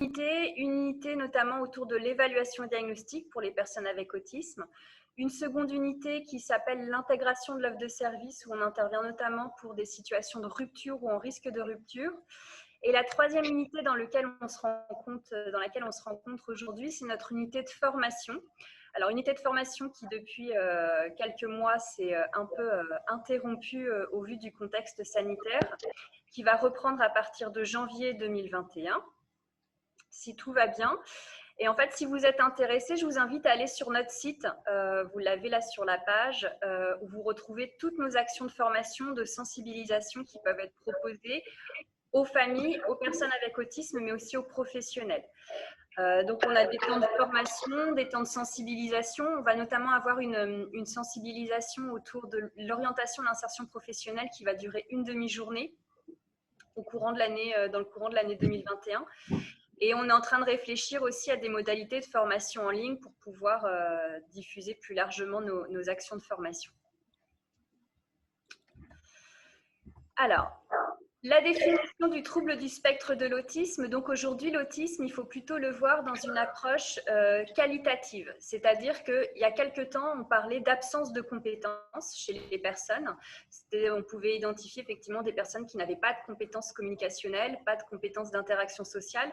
une unité notamment autour de l'évaluation diagnostique pour les personnes avec autisme, une seconde unité qui s'appelle l'intégration de l'offre de service, où on intervient notamment pour des situations de rupture ou en risque de rupture. Et la troisième unité dans laquelle on se rencontre aujourd'hui, c'est notre unité de formation. Alors, unité de formation qui, depuis quelques mois, s'est un peu interrompue au vu du contexte sanitaire, qui va reprendre à partir de janvier 2021, si tout va bien. Et en fait, si vous êtes intéressé, je vous invite à aller sur notre site. Vous l'avez là sur la page, où vous retrouvez toutes nos actions de formation, de sensibilisation qui peuvent être proposées aux familles, aux personnes avec autisme, mais aussi aux professionnels. Donc, on a des temps de formation, des temps de sensibilisation. On va notamment avoir une sensibilisation autour de l'orientation de l'insertion professionnelle qui va durer une demi-journée dans le courant de l'année 2021. Et on est en train de réfléchir aussi à des modalités de formation en ligne pour pouvoir diffuser plus largement nos actions de formation. Alors, la définition du trouble du spectre de l'autisme. Donc aujourd'hui, l'autisme, il faut plutôt le voir dans une approche qualitative. C'est-à-dire qu'il y a quelque temps, on parlait d'absence de compétences chez les personnes. On pouvait identifier effectivement des personnes qui n'avaient pas de compétences communicationnelles, pas de compétences d'interaction sociale.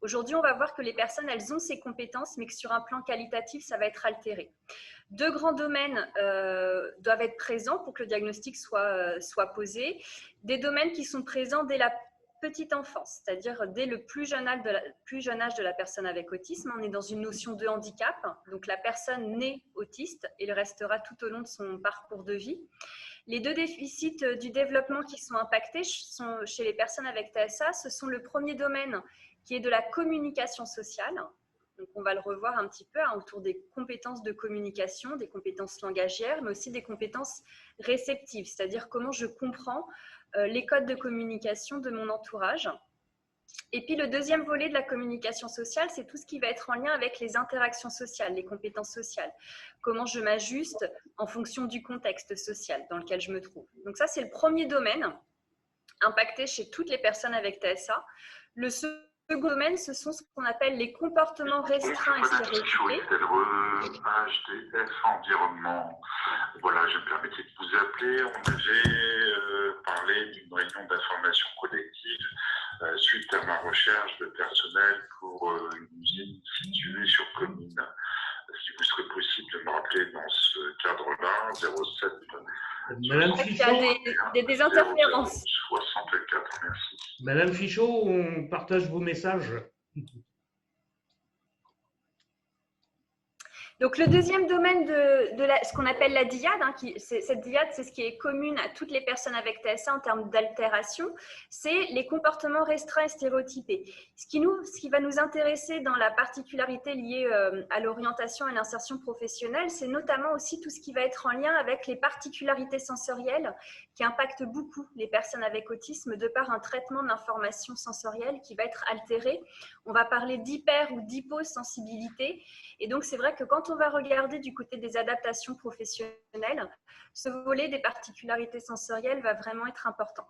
Aujourd'hui, on va voir que les personnes, elles ont ces compétences, mais que sur un plan qualitatif, ça va être altéré. Deux grands domaines doivent être présents pour que le diagnostic soit posé. Des domaines qui sont présents dès la petite enfance, c'est-à-dire dès le plus jeune âge de la personne avec autisme. On est dans une notion de handicap, donc la personne naît autiste et le restera tout au long de son parcours de vie. Les deux déficits du développement qui sont impactés chez les personnes avec TSA, ce sont le premier domaine qui est de la communication sociale. Donc, on va le revoir un petit peu autour des compétences de communication, des compétences langagières, mais aussi des compétences réceptives, c'est-à-dire comment je comprends les codes de communication de mon entourage. Et puis, le deuxième volet de la communication sociale, c'est tout ce qui va être en lien avec les interactions sociales, les compétences sociales. Comment je m'ajuste en fonction du contexte social dans lequel je me trouve. Donc ça, c'est le premier domaine impacté chez toutes les personnes avec TSA. Le second domaine, ce sont ce qu'on appelle les comportements restreints et stéréotypés. HDF Environnement. Voilà, je me permettais de vous appeler. On avait parlé d'une réunion d'information collective suite à ma recherche de personnel pour une usine située sur commune. Si vous serait possible de me rappeler dans ce cadre-là, 07. Madame Fichot, il y a des interférences. 64, merci. Madame Fichot, on partage vos messages. Donc, le deuxième domaine de ce qu'on appelle la dyade, cette dyade, c'est ce qui est commune à toutes les personnes avec TSA en termes d'altération, c'est les comportements restreints et stéréotypés. Ce qui va nous intéresser dans la particularité liée à l'orientation et l'insertion professionnelle, c'est notamment aussi tout ce qui va être en lien avec les particularités sensorielles qui impactent beaucoup les personnes avec autisme de par un traitement de l'information sensorielle qui va être altéré. On va parler d'hyper ou d'hyposensibilité. Et donc, c'est vrai que quand on va regarder du côté des adaptations professionnelles, ce volet des particularités sensorielles va vraiment être important.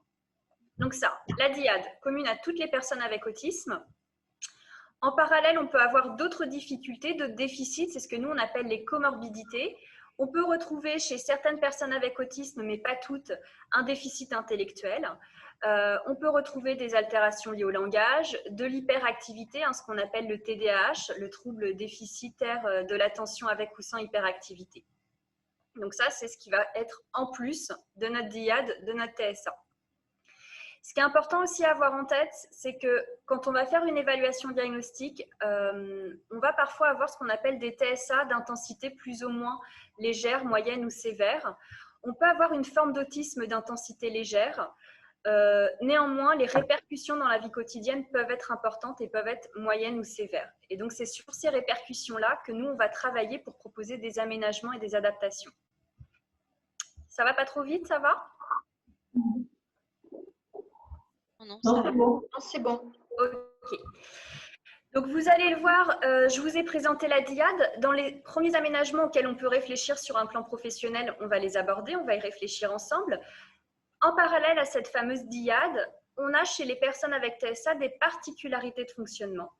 Donc ça, la dyade, commune à toutes les personnes avec autisme. En parallèle, on peut avoir d'autres difficultés, d'autres déficits, c'est ce que nous, on appelle les comorbidités. On peut retrouver chez certaines personnes avec autisme, mais pas toutes, un déficit intellectuel. On peut retrouver des altérations liées au langage, de l'hyperactivité, ce qu'on appelle le TDAH, le trouble déficitaire de l'attention avec ou sans hyperactivité. Donc ça, c'est ce qui va être en plus de notre dyade, de notre TSA. Ce qui est important aussi à avoir en tête, c'est que quand on va faire une évaluation diagnostique, on va parfois avoir ce qu'on appelle des TSA d'intensité plus ou moins légère, moyenne ou sévère. On peut avoir une forme d'autisme d'intensité légère. Néanmoins, les répercussions dans la vie quotidienne peuvent être importantes et peuvent être moyennes ou sévères. Et donc, c'est sur ces répercussions-là que nous, on va travailler pour proposer des aménagements et des adaptations. Ça va pas trop vite, ça va? Non, c'est bon. C'est bon. Ok. Donc, vous allez le voir, je vous ai présenté la dyade. Dans les premiers aménagements auxquels on peut réfléchir sur un plan professionnel, on va les aborder, on va y réfléchir ensemble. En parallèle à cette fameuse dyade, on a chez les personnes avec TSA des particularités de fonctionnement.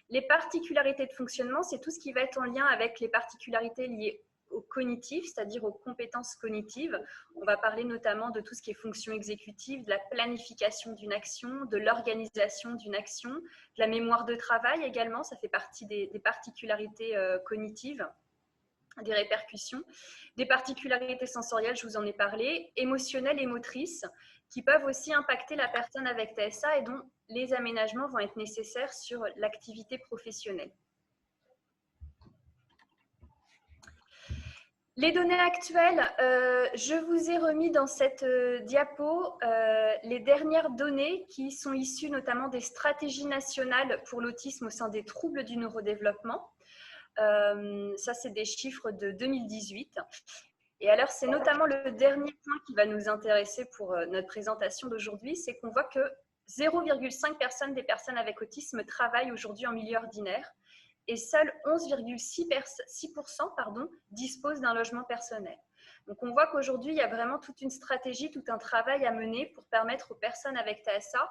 Les particularités de fonctionnement, c'est tout ce qui va être en lien avec les particularités liées au cognitif, c'est-à-dire aux compétences cognitives. On va parler notamment de tout ce qui est fonction exécutive, de la planification d'une action, de l'organisation d'une action, de la mémoire de travail également, ça fait partie des particularités cognitives, des répercussions, des particularités sensorielles, je vous en ai parlé, émotionnelles et motrices, qui peuvent aussi impacter la personne avec TSA et dont les aménagements vont être nécessaires sur l'activité professionnelle. Les données actuelles, je vous ai remis dans cette diapo les dernières données qui sont issues notamment des stratégies nationales pour l'autisme au sein des troubles du neurodéveloppement. Ça, c'est des chiffres de 2018. Et alors, c'est notamment le dernier point qui va nous intéresser pour notre présentation d'aujourd'hui, c'est qu'on voit que 0,5% des personnes avec autisme travaillent aujourd'hui en milieu ordinaire et seuls 11,6% disposent d'un logement personnel. Donc, on voit qu'aujourd'hui, il y a vraiment toute une stratégie, tout un travail à mener pour permettre aux personnes avec TSA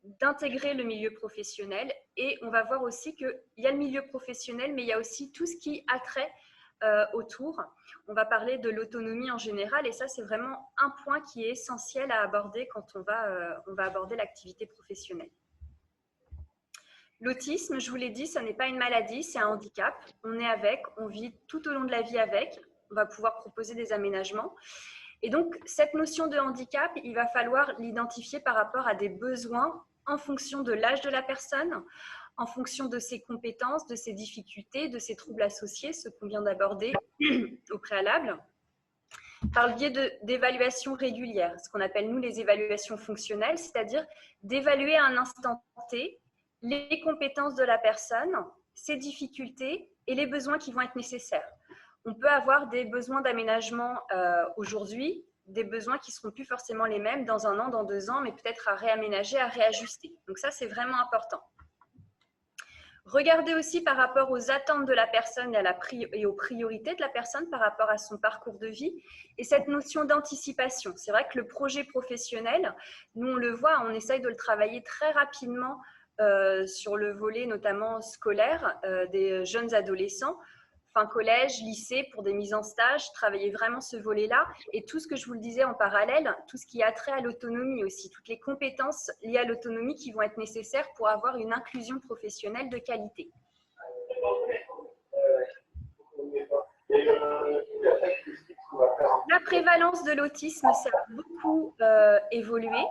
d'intégrer le milieu professionnel. Et on va voir aussi qu'il y a le milieu professionnel, mais il y a aussi tout ce qui a trait autour. On va parler de l'autonomie en général et ça, c'est vraiment un point qui est essentiel à aborder quand on va aborder l'activité professionnelle. L'autisme, je vous l'ai dit, ce n'est pas une maladie, c'est un handicap. On est avec, on vit tout au long de la vie avec. On va pouvoir proposer des aménagements. Et donc, cette notion de handicap, il va falloir l'identifier par rapport à des besoins en fonction de l'âge de la personne, en fonction de ses compétences, de ses difficultés, de ses troubles associés, ce qu'on vient d'aborder au préalable, par le biais d'évaluations régulières, ce qu'on appelle nous les évaluations fonctionnelles, c'est-à-dire d'évaluer à un instant T les compétences de la personne, ses difficultés et les besoins qui vont être nécessaires. On peut avoir des besoins d'aménagement aujourd'hui, des besoins qui ne seront plus forcément les mêmes dans 1 an, dans 2 ans, mais peut-être à réaménager, à réajuster. Donc ça, c'est vraiment important. Regardez aussi par rapport aux attentes de la personne et aux priorités de la personne par rapport à son parcours de vie et cette notion d'anticipation. C'est vrai que le projet professionnel, nous on le voit, on essaye de le travailler très rapidement sur le volet notamment scolaire des jeunes adolescents, fin collège, lycée, pour des mises en stage, travailler vraiment ce volet-là et tout ce que je vous le disais en parallèle, tout ce qui a trait à l'autonomie aussi, toutes les compétences liées à l'autonomie qui vont être nécessaires pour avoir une inclusion professionnelle de qualité. La prévalence de l'autisme, ça a beaucoup évolué.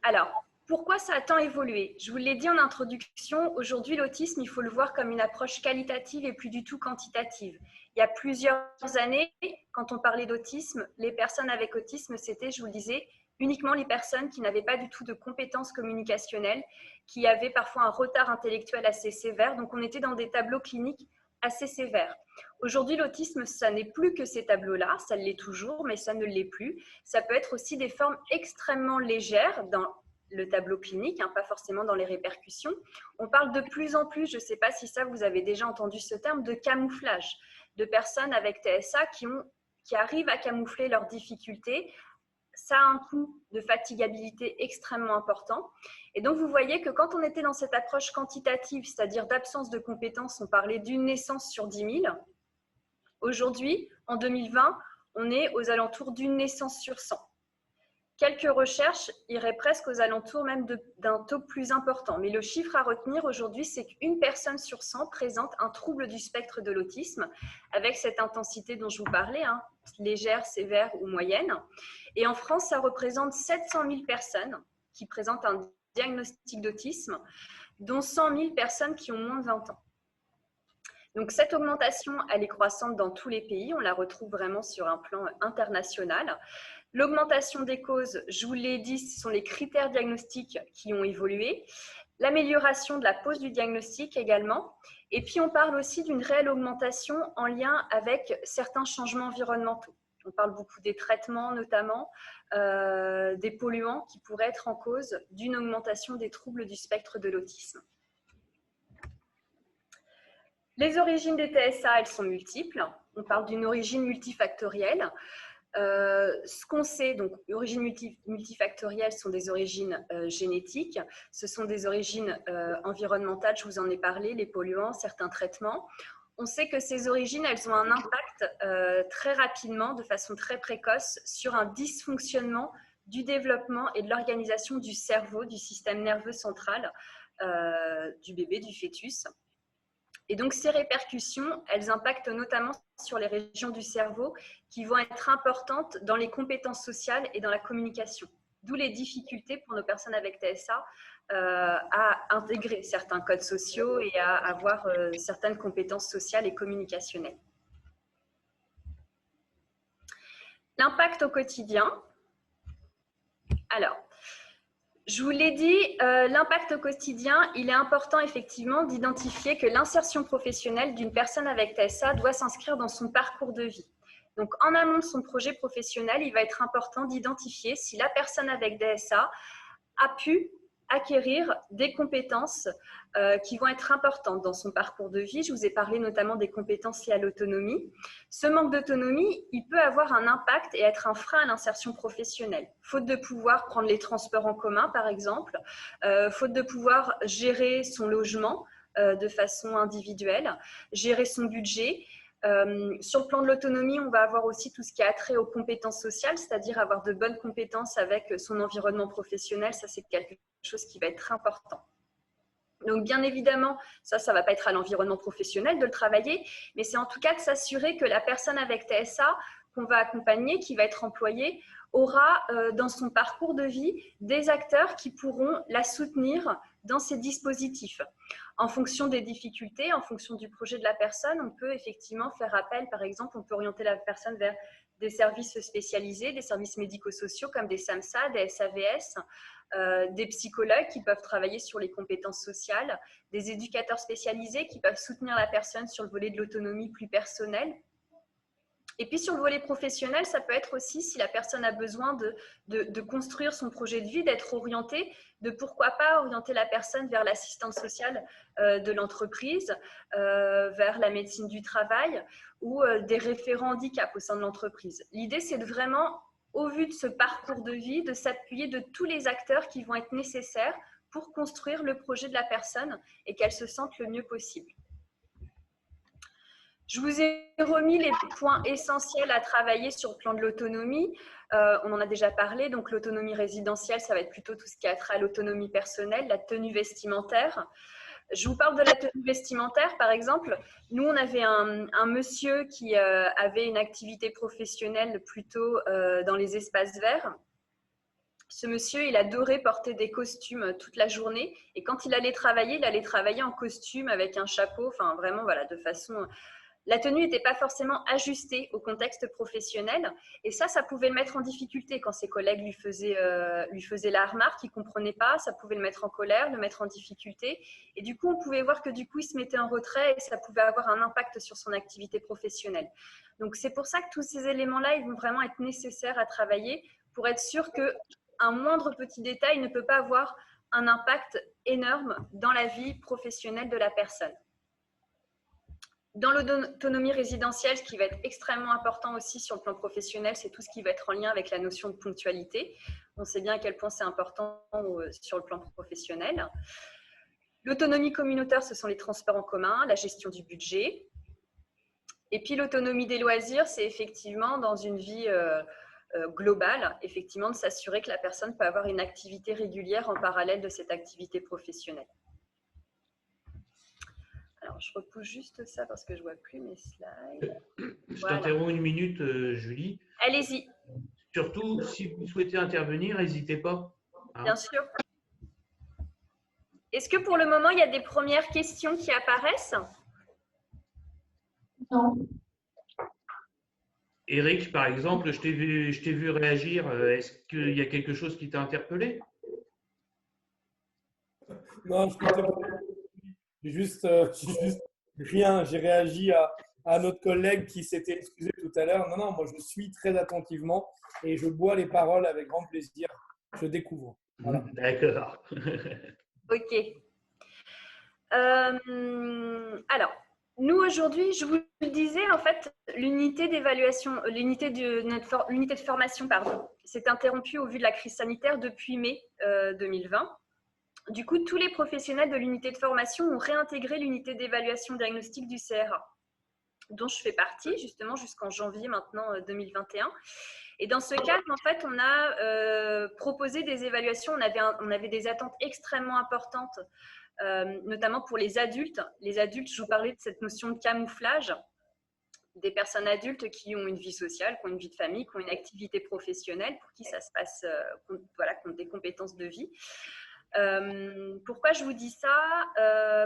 Alors, pourquoi ça a tant évolué? Je vous l'ai dit en introduction, aujourd'hui l'autisme, il faut le voir comme une approche qualitative et plus du tout quantitative. Il y a plusieurs années, quand on parlait d'autisme, les personnes avec autisme, c'était, je vous le disais, uniquement les personnes qui n'avaient pas du tout de compétences communicationnelles, qui avaient parfois un retard intellectuel assez sévère, donc on était dans des tableaux cliniques assez sévères. Aujourd'hui, l'autisme, ça n'est plus que ces tableaux-là, ça l'est toujours, mais ça ne l'est plus. Ça peut être aussi des formes extrêmement légères dans le tableau clinique, hein, pas forcément dans les répercussions. On parle de plus en plus, je ne sais pas si ça vous avez déjà entendu ce terme, de camouflage, de personnes avec TSA qui arrivent à camoufler leurs difficultés. Ça a un coût de fatigabilité extrêmement important. Et donc, vous voyez que quand on était dans cette approche quantitative, c'est-à-dire d'absence de compétences, on parlait d'une naissance sur 10 000. Aujourd'hui, en 2020, on est aux alentours d'une naissance sur 100. Quelques recherches iraient presque aux alentours même d'un taux plus important. Mais le chiffre à retenir aujourd'hui, c'est qu'une personne sur 100 présente un trouble du spectre de l'autisme avec cette intensité dont je vous parlais, hein, légère, sévère ou moyenne. Et en France, ça représente 700 000 personnes qui présentent un diagnostic d'autisme, dont 100 000 personnes qui ont moins de 20 ans. Donc, cette augmentation, elle est croissante dans tous les pays. On la retrouve vraiment sur un plan international. L'augmentation des causes, je vous l'ai dit, ce sont les critères diagnostiques qui ont évolué. L'amélioration de la pose du diagnostic également. Et puis, on parle aussi d'une réelle augmentation en lien avec certains changements environnementaux. On parle beaucoup des traitements notamment, des polluants qui pourraient être en cause d'une augmentation des troubles du spectre de l'autisme. Les origines des TSA, elles sont multiples. On parle d'une origine multifactorielle. Ce qu'on sait, donc origines multifactorielles sont des origines génétiques, ce sont des origines environnementales, je vous en ai parlé, les polluants, certains traitements. On sait que ces origines, elles ont un impact très rapidement, de façon très précoce, sur un dysfonctionnement du développement et de l'organisation du cerveau, du système nerveux central du bébé, du fœtus. Et donc, ces répercussions, elles impactent notamment sur les régions du cerveau qui vont être importantes dans les compétences sociales et dans la communication. D'où les difficultés pour nos personnes avec TSA à intégrer certains codes sociaux et à avoir certaines compétences sociales et communicationnelles. L'impact au quotidien. Alors, je vous l'ai dit, l'impact au quotidien, il est important effectivement d'identifier que l'insertion professionnelle d'une personne avec TSA doit s'inscrire dans son parcours de vie. Donc, en amont de son projet professionnel, il va être important d'identifier si la personne avec DSA a pu acquérir des compétences qui vont être importantes dans son parcours de vie. Je vous ai parlé notamment des compétences liées à l'autonomie. Ce manque d'autonomie, il peut avoir un impact et être un frein à l'insertion professionnelle. Faute de pouvoir prendre les transports en commun, par exemple, faute de pouvoir gérer son logement de façon individuelle, gérer son budget. Sur le plan de l'autonomie, on va avoir aussi tout ce qui a trait aux compétences sociales, c'est-à-dire avoir de bonnes compétences avec son environnement professionnel. Ça, c'est quelque chose qui va être très important. Donc, bien évidemment, ça ne va pas être à l'environnement professionnel de le travailler, mais c'est en tout cas de s'assurer que la personne avec TSA qu'on va accompagner, qui va être employée, aura dans son parcours de vie des acteurs qui pourront la soutenir dans ces dispositifs. En fonction des difficultés, en fonction du projet de la personne, on peut effectivement faire appel, par exemple, on peut orienter la personne vers des services spécialisés, des services médico-sociaux comme des SAMSA, des SAVS, des psychologues qui peuvent travailler sur les compétences sociales, des éducateurs spécialisés qui peuvent soutenir la personne sur le volet de l'autonomie plus personnelle. Et puis sur le volet professionnel, ça peut être aussi si la personne a besoin de construire son projet de vie, d'être orientée, de pourquoi pas orienter la personne vers l'assistance sociale de l'entreprise, vers la médecine du travail ou des référents handicap au sein de l'entreprise. L'idée, c'est de vraiment, au vu de ce parcours de vie, de s'appuyer de tous les acteurs qui vont être nécessaires pour construire le projet de la personne et qu'elle se sente le mieux possible. Je vous ai remis les points essentiels à travailler sur le plan de l'autonomie. On en a déjà parlé, donc l'autonomie résidentielle, ça va être plutôt tout ce qui a trait à l'autonomie personnelle, la tenue vestimentaire. Je vous parle de la tenue vestimentaire, par exemple. Nous, on avait un monsieur qui avait une activité professionnelle plutôt dans les espaces verts. Ce monsieur, il adorait porter des costumes toute la journée. Et quand il allait travailler en costume avec un chapeau, enfin vraiment, voilà, de façon… La tenue n'était pas forcément ajustée au contexte professionnel et ça pouvait le mettre en difficulté quand ses collègues lui faisaient la remarque, il ne comprenait pas, ça pouvait le mettre en colère, le mettre en difficulté et du coup, on pouvait voir que du coup, il se mettait en retrait et ça pouvait avoir un impact sur son activité professionnelle. Donc, c'est pour ça que tous ces éléments-là, ils vont vraiment être nécessaires à travailler pour être sûr qu'un moindre petit détail ne peut pas avoir un impact énorme dans la vie professionnelle de la personne. Dans l'autonomie résidentielle, ce qui va être extrêmement important aussi sur le plan professionnel, c'est tout ce qui va être en lien avec la notion de ponctualité. On sait bien à quel point c'est important sur le plan professionnel. L'autonomie communautaire, ce sont les transports en commun, la gestion du budget. Et puis l'autonomie des loisirs, c'est effectivement dans une vie globale, effectivement de s'assurer que la personne peut avoir une activité régulière en parallèle de cette activité professionnelle. Alors, je repousse juste ça parce que je ne vois plus mes slides. Je t'interromps une minute, Julie. Allez-y. Surtout, si vous souhaitez intervenir, n'hésitez pas. Hein. Bien sûr. Est-ce que pour le moment, il y a des premières questions qui apparaissent? Non. Eric, par exemple, je t'ai vu réagir. Est-ce qu'il y a quelque chose qui t'a interpellé? Non, je ne pas. Juste rien. J'ai réagi à notre collègue qui s'était excusé tout à l'heure. Non, moi, je suis très attentivement et je bois les paroles avec grand plaisir. Je découvre. Voilà. D'accord. Ok. Alors, Nous, aujourd'hui, je vous le disais, en fait, l'unité d'évaluation, l'unité de formation, pardon, s'est interrompue au vu de la crise sanitaire depuis mai 2020. Du coup, tous les professionnels de l'unité de formation ont réintégré l'unité d'évaluation diagnostique du CRA, dont je fais partie, justement, jusqu'en janvier maintenant 2021. Et dans ce cadre, en fait, on a proposé des évaluations. On avait des attentes extrêmement importantes, notamment pour les adultes. Les adultes, je vous parlais de cette notion de camouflage, des personnes adultes qui ont une vie sociale, qui ont une vie de famille, qui ont une activité professionnelle, pour qui ça se passe, voilà, qui ont des compétences de vie. Pourquoi je vous dis ça?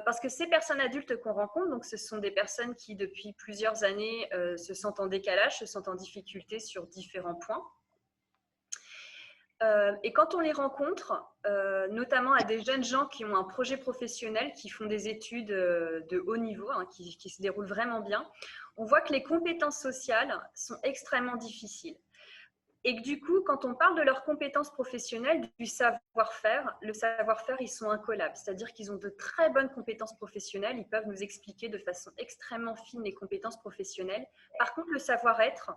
Parce que ces personnes adultes qu'on rencontre, donc ce sont des personnes qui depuis plusieurs années se sentent en décalage, se sentent en difficulté sur différents points. Et quand on les rencontre, notamment à des jeunes gens qui ont un projet professionnel, qui font des études de haut niveau, hein, qui se déroulent vraiment bien, on voit que les compétences sociales sont extrêmement difficiles. Et que du coup, quand on parle de leurs compétences professionnelles, du savoir-faire, le savoir-faire, ils sont incollables. C'est-à-dire qu'ils ont de très bonnes compétences professionnelles, ils peuvent nous expliquer de façon extrêmement fine les compétences professionnelles. Par contre, le savoir-être,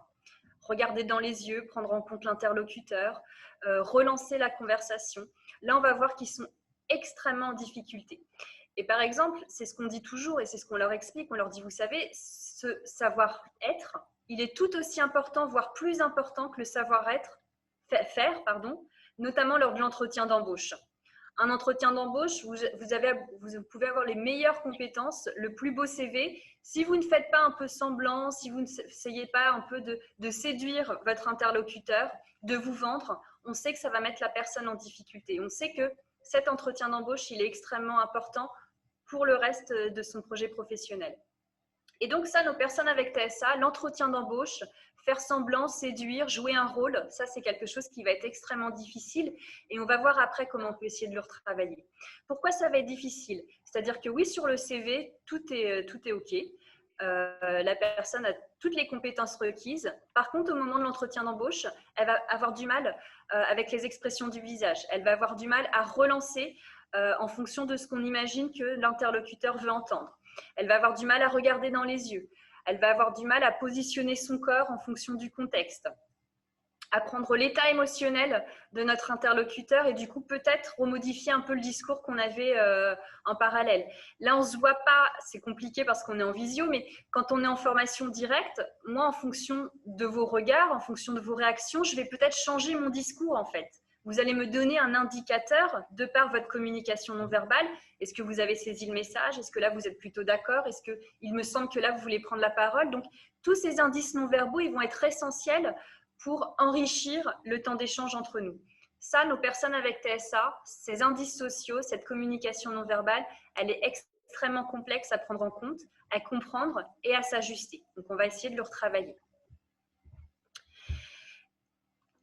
regarder dans les yeux, prendre en compte l'interlocuteur, relancer la conversation, là, on va voir qu'ils sont extrêmement en difficulté. Et par exemple, c'est ce qu'on dit toujours et c'est ce qu'on leur explique, on leur dit, vous savez, ce savoir-être, il est tout aussi important, voire plus important que le savoir-être, notamment lors de l'entretien d'embauche. Un entretien d'embauche, vous pouvez avoir les meilleures compétences, le plus beau CV. Si vous ne faites pas un peu semblant, si vous n'essayez pas un peu de séduire votre interlocuteur, de vous vendre, on sait que ça va mettre la personne en difficulté. On sait que cet entretien d'embauche, il est extrêmement important pour le reste de son projet professionnel. Et donc ça, nos personnes avec TSA, l'entretien d'embauche, faire semblant, séduire, jouer un rôle, ça c'est quelque chose qui va être extrêmement difficile et on va voir après comment on peut essayer de le retravailler. Pourquoi ça va être difficile? C'est-à-dire que oui, sur le CV, tout est OK. La personne a toutes les compétences requises. Par contre, au moment de l'entretien d'embauche, elle va avoir du mal avec les expressions du visage. Elle va avoir du mal à relancer en fonction de ce qu'on imagine que l'interlocuteur veut entendre. Elle va avoir du mal à regarder dans les yeux. Elle va avoir du mal à positionner son corps en fonction du contexte, à prendre l'état émotionnel de notre interlocuteur et du coup peut-être remodifier un peu le discours qu'on avait en parallèle. Là, on ne se voit pas, c'est compliqué parce qu'on est en visio, mais quand on est en formation directe, moi, en fonction de vos regards, en fonction de vos réactions, je vais peut-être changer mon discours en fait. Vous allez me donner un indicateur de par votre communication non verbale. Est-ce que vous avez saisi le message? Est-ce que là, vous êtes plutôt d'accord? Est-ce qu'il me semble que là, vous voulez prendre la parole? Donc, tous ces indices non verbaux, ils vont être essentiels pour enrichir le temps d'échange entre nous. Ça, nos personnes avec TSA, ces indices sociaux, cette communication non verbale, elle est extrêmement complexe à prendre en compte, à comprendre et à s'ajuster. Donc, on va essayer de le retravailler.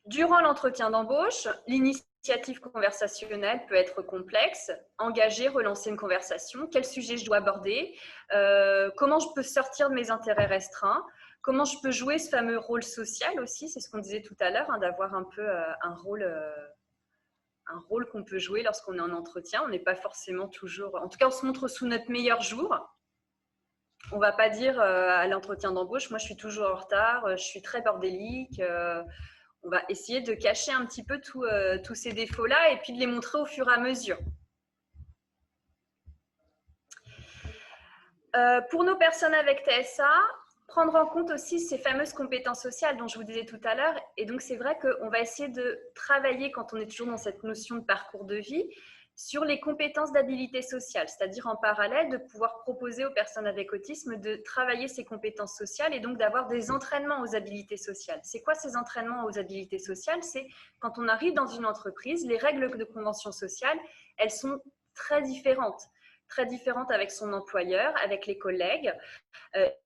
Durant l'entretien d'embauche, l'initiative conversationnelle peut être complexe. Engager, relancer une conversation. Quel sujet je dois aborder? Comment je peux sortir de mes intérêts restreints? Comment je peux jouer ce fameux rôle social aussi? C'est ce qu'on disait tout à l'heure, hein, d'avoir un peu un rôle qu'on peut jouer lorsqu'on est en entretien. On n'est pas forcément toujours… En tout cas, on se montre sous notre meilleur jour. On ne va pas dire à l'entretien d'embauche, moi je suis toujours en retard, je suis très bordélique. On va essayer de cacher un petit peu tous ces défauts-là et puis de les montrer au fur et à mesure. Pour nos personnes avec TSA, prendre en compte aussi ces fameuses compétences sociales dont je vous disais tout à l'heure. Et donc, c'est vrai qu'on va essayer de travailler, quand on est toujours dans cette notion de parcours de vie, sur les compétences d'habilité sociale, c'est-à-dire en parallèle de pouvoir proposer aux personnes avec autisme de travailler ces compétences sociales et donc d'avoir des entraînements aux habilités sociales. C'est quoi ces entraînements aux habilités sociales? C'est quand on arrive dans une entreprise, les règles de convention sociale, elles sont très différentes avec son employeur, avec les collègues.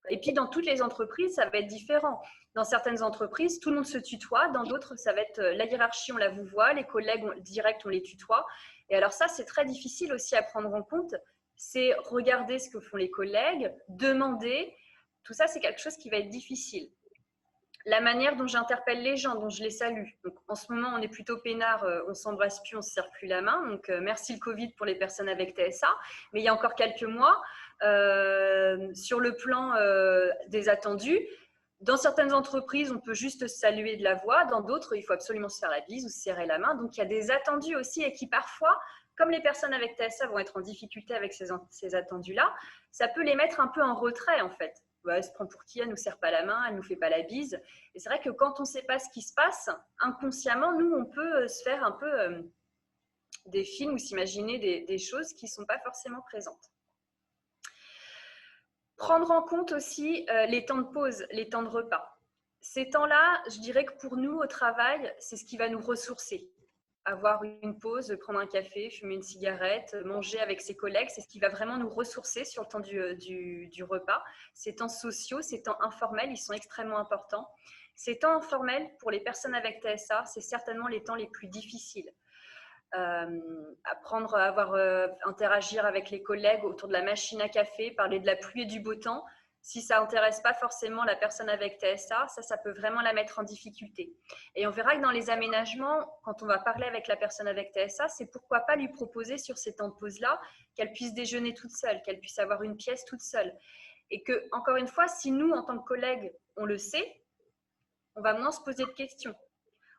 Et puis, dans toutes les entreprises, ça va être différent. Dans certaines entreprises, tout le monde se tutoie. Dans d'autres, ça va être la hiérarchie, on la vous voit. Les collègues directs, on les tutoie. Et alors ça, c'est très difficile aussi à prendre en compte. C'est regarder ce que font les collègues, demander. Tout ça, c'est quelque chose qui va être difficile. La manière dont j'interpelle les gens, dont je les salue. Donc, en ce moment, on est plutôt peinard, on ne s'embrasse plus, on ne se serre plus la main. Donc, merci le Covid pour les personnes avec TSA. Mais il y a encore quelques mois, sur le plan des attendus. Dans certaines entreprises, on peut juste saluer de la voix. Dans d'autres, il faut absolument se faire la bise ou se serrer la main. Donc, il y a des attendus aussi et qui parfois, comme les personnes avec TSA vont être en difficulté avec ces attendus-là, ça peut les mettre un peu en retrait en fait. Ouais, elle se prend pour qui? Elle ne nous serre pas la main, elle ne nous fait pas la bise. Et c'est vrai que quand on ne sait pas ce qui se passe, inconsciemment, nous, on peut se faire un peu des films ou s'imaginer des choses qui ne sont pas forcément présentes. Prendre en compte aussi les temps de pause, les temps de repas. Ces temps-là, je dirais que pour nous, au travail, c'est ce qui va nous ressourcer. Avoir une pause, prendre un café, fumer une cigarette, manger avec ses collègues, c'est ce qui va vraiment nous ressourcer sur le temps du repas. Ces temps sociaux, ces temps informels, ils sont extrêmement importants. Ces temps informels, pour les personnes avec TSA, c'est certainement les temps les plus difficiles. Apprendre à interagir avec les collègues autour de la machine à café, parler de la pluie et du beau temps, si ça n'intéresse pas forcément la personne avec TSA, ça peut vraiment la mettre en difficulté. Et on verra que dans les aménagements, quand on va parler avec la personne avec TSA, c'est pourquoi pas lui proposer sur ces temps de pause-là qu'elle puisse déjeuner toute seule, qu'elle puisse avoir une pièce toute seule. Et que, encore une fois, si nous, en tant que collègues, on le sait, on va moins se poser de questions.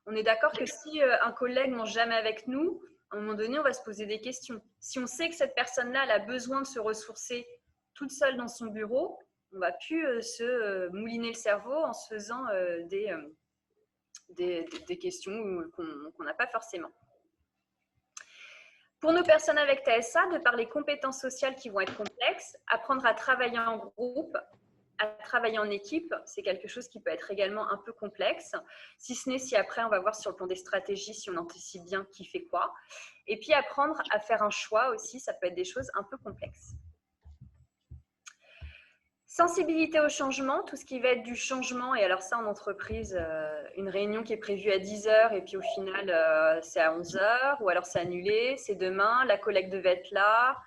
On est d'accord que si un collègue ne mange jamais avec nous, à un moment donné, on va se poser des questions. Si on sait que cette personne-là elle a besoin de se ressourcer toute seule dans son bureau, on ne va plus se mouliner le cerveau en se faisant des questions qu'on n'a pas forcément. Pour nos personnes avec TSA, de par les compétences sociales qui vont être complexes, apprendre à travailler en groupe, à travailler en équipe, c'est quelque chose qui peut être également un peu complexe, si ce n'est si après on va voir sur le plan des stratégies, si on anticipe bien qui fait quoi. Et puis apprendre à faire un choix aussi, ça peut être des choses un peu complexes. Sensibilité au changement, tout ce qui va être du changement, et alors ça en entreprise, une réunion qui est prévue à 10h et puis au final c'est à 11h, ou alors c'est annulé, c'est demain, la collègue devait être là,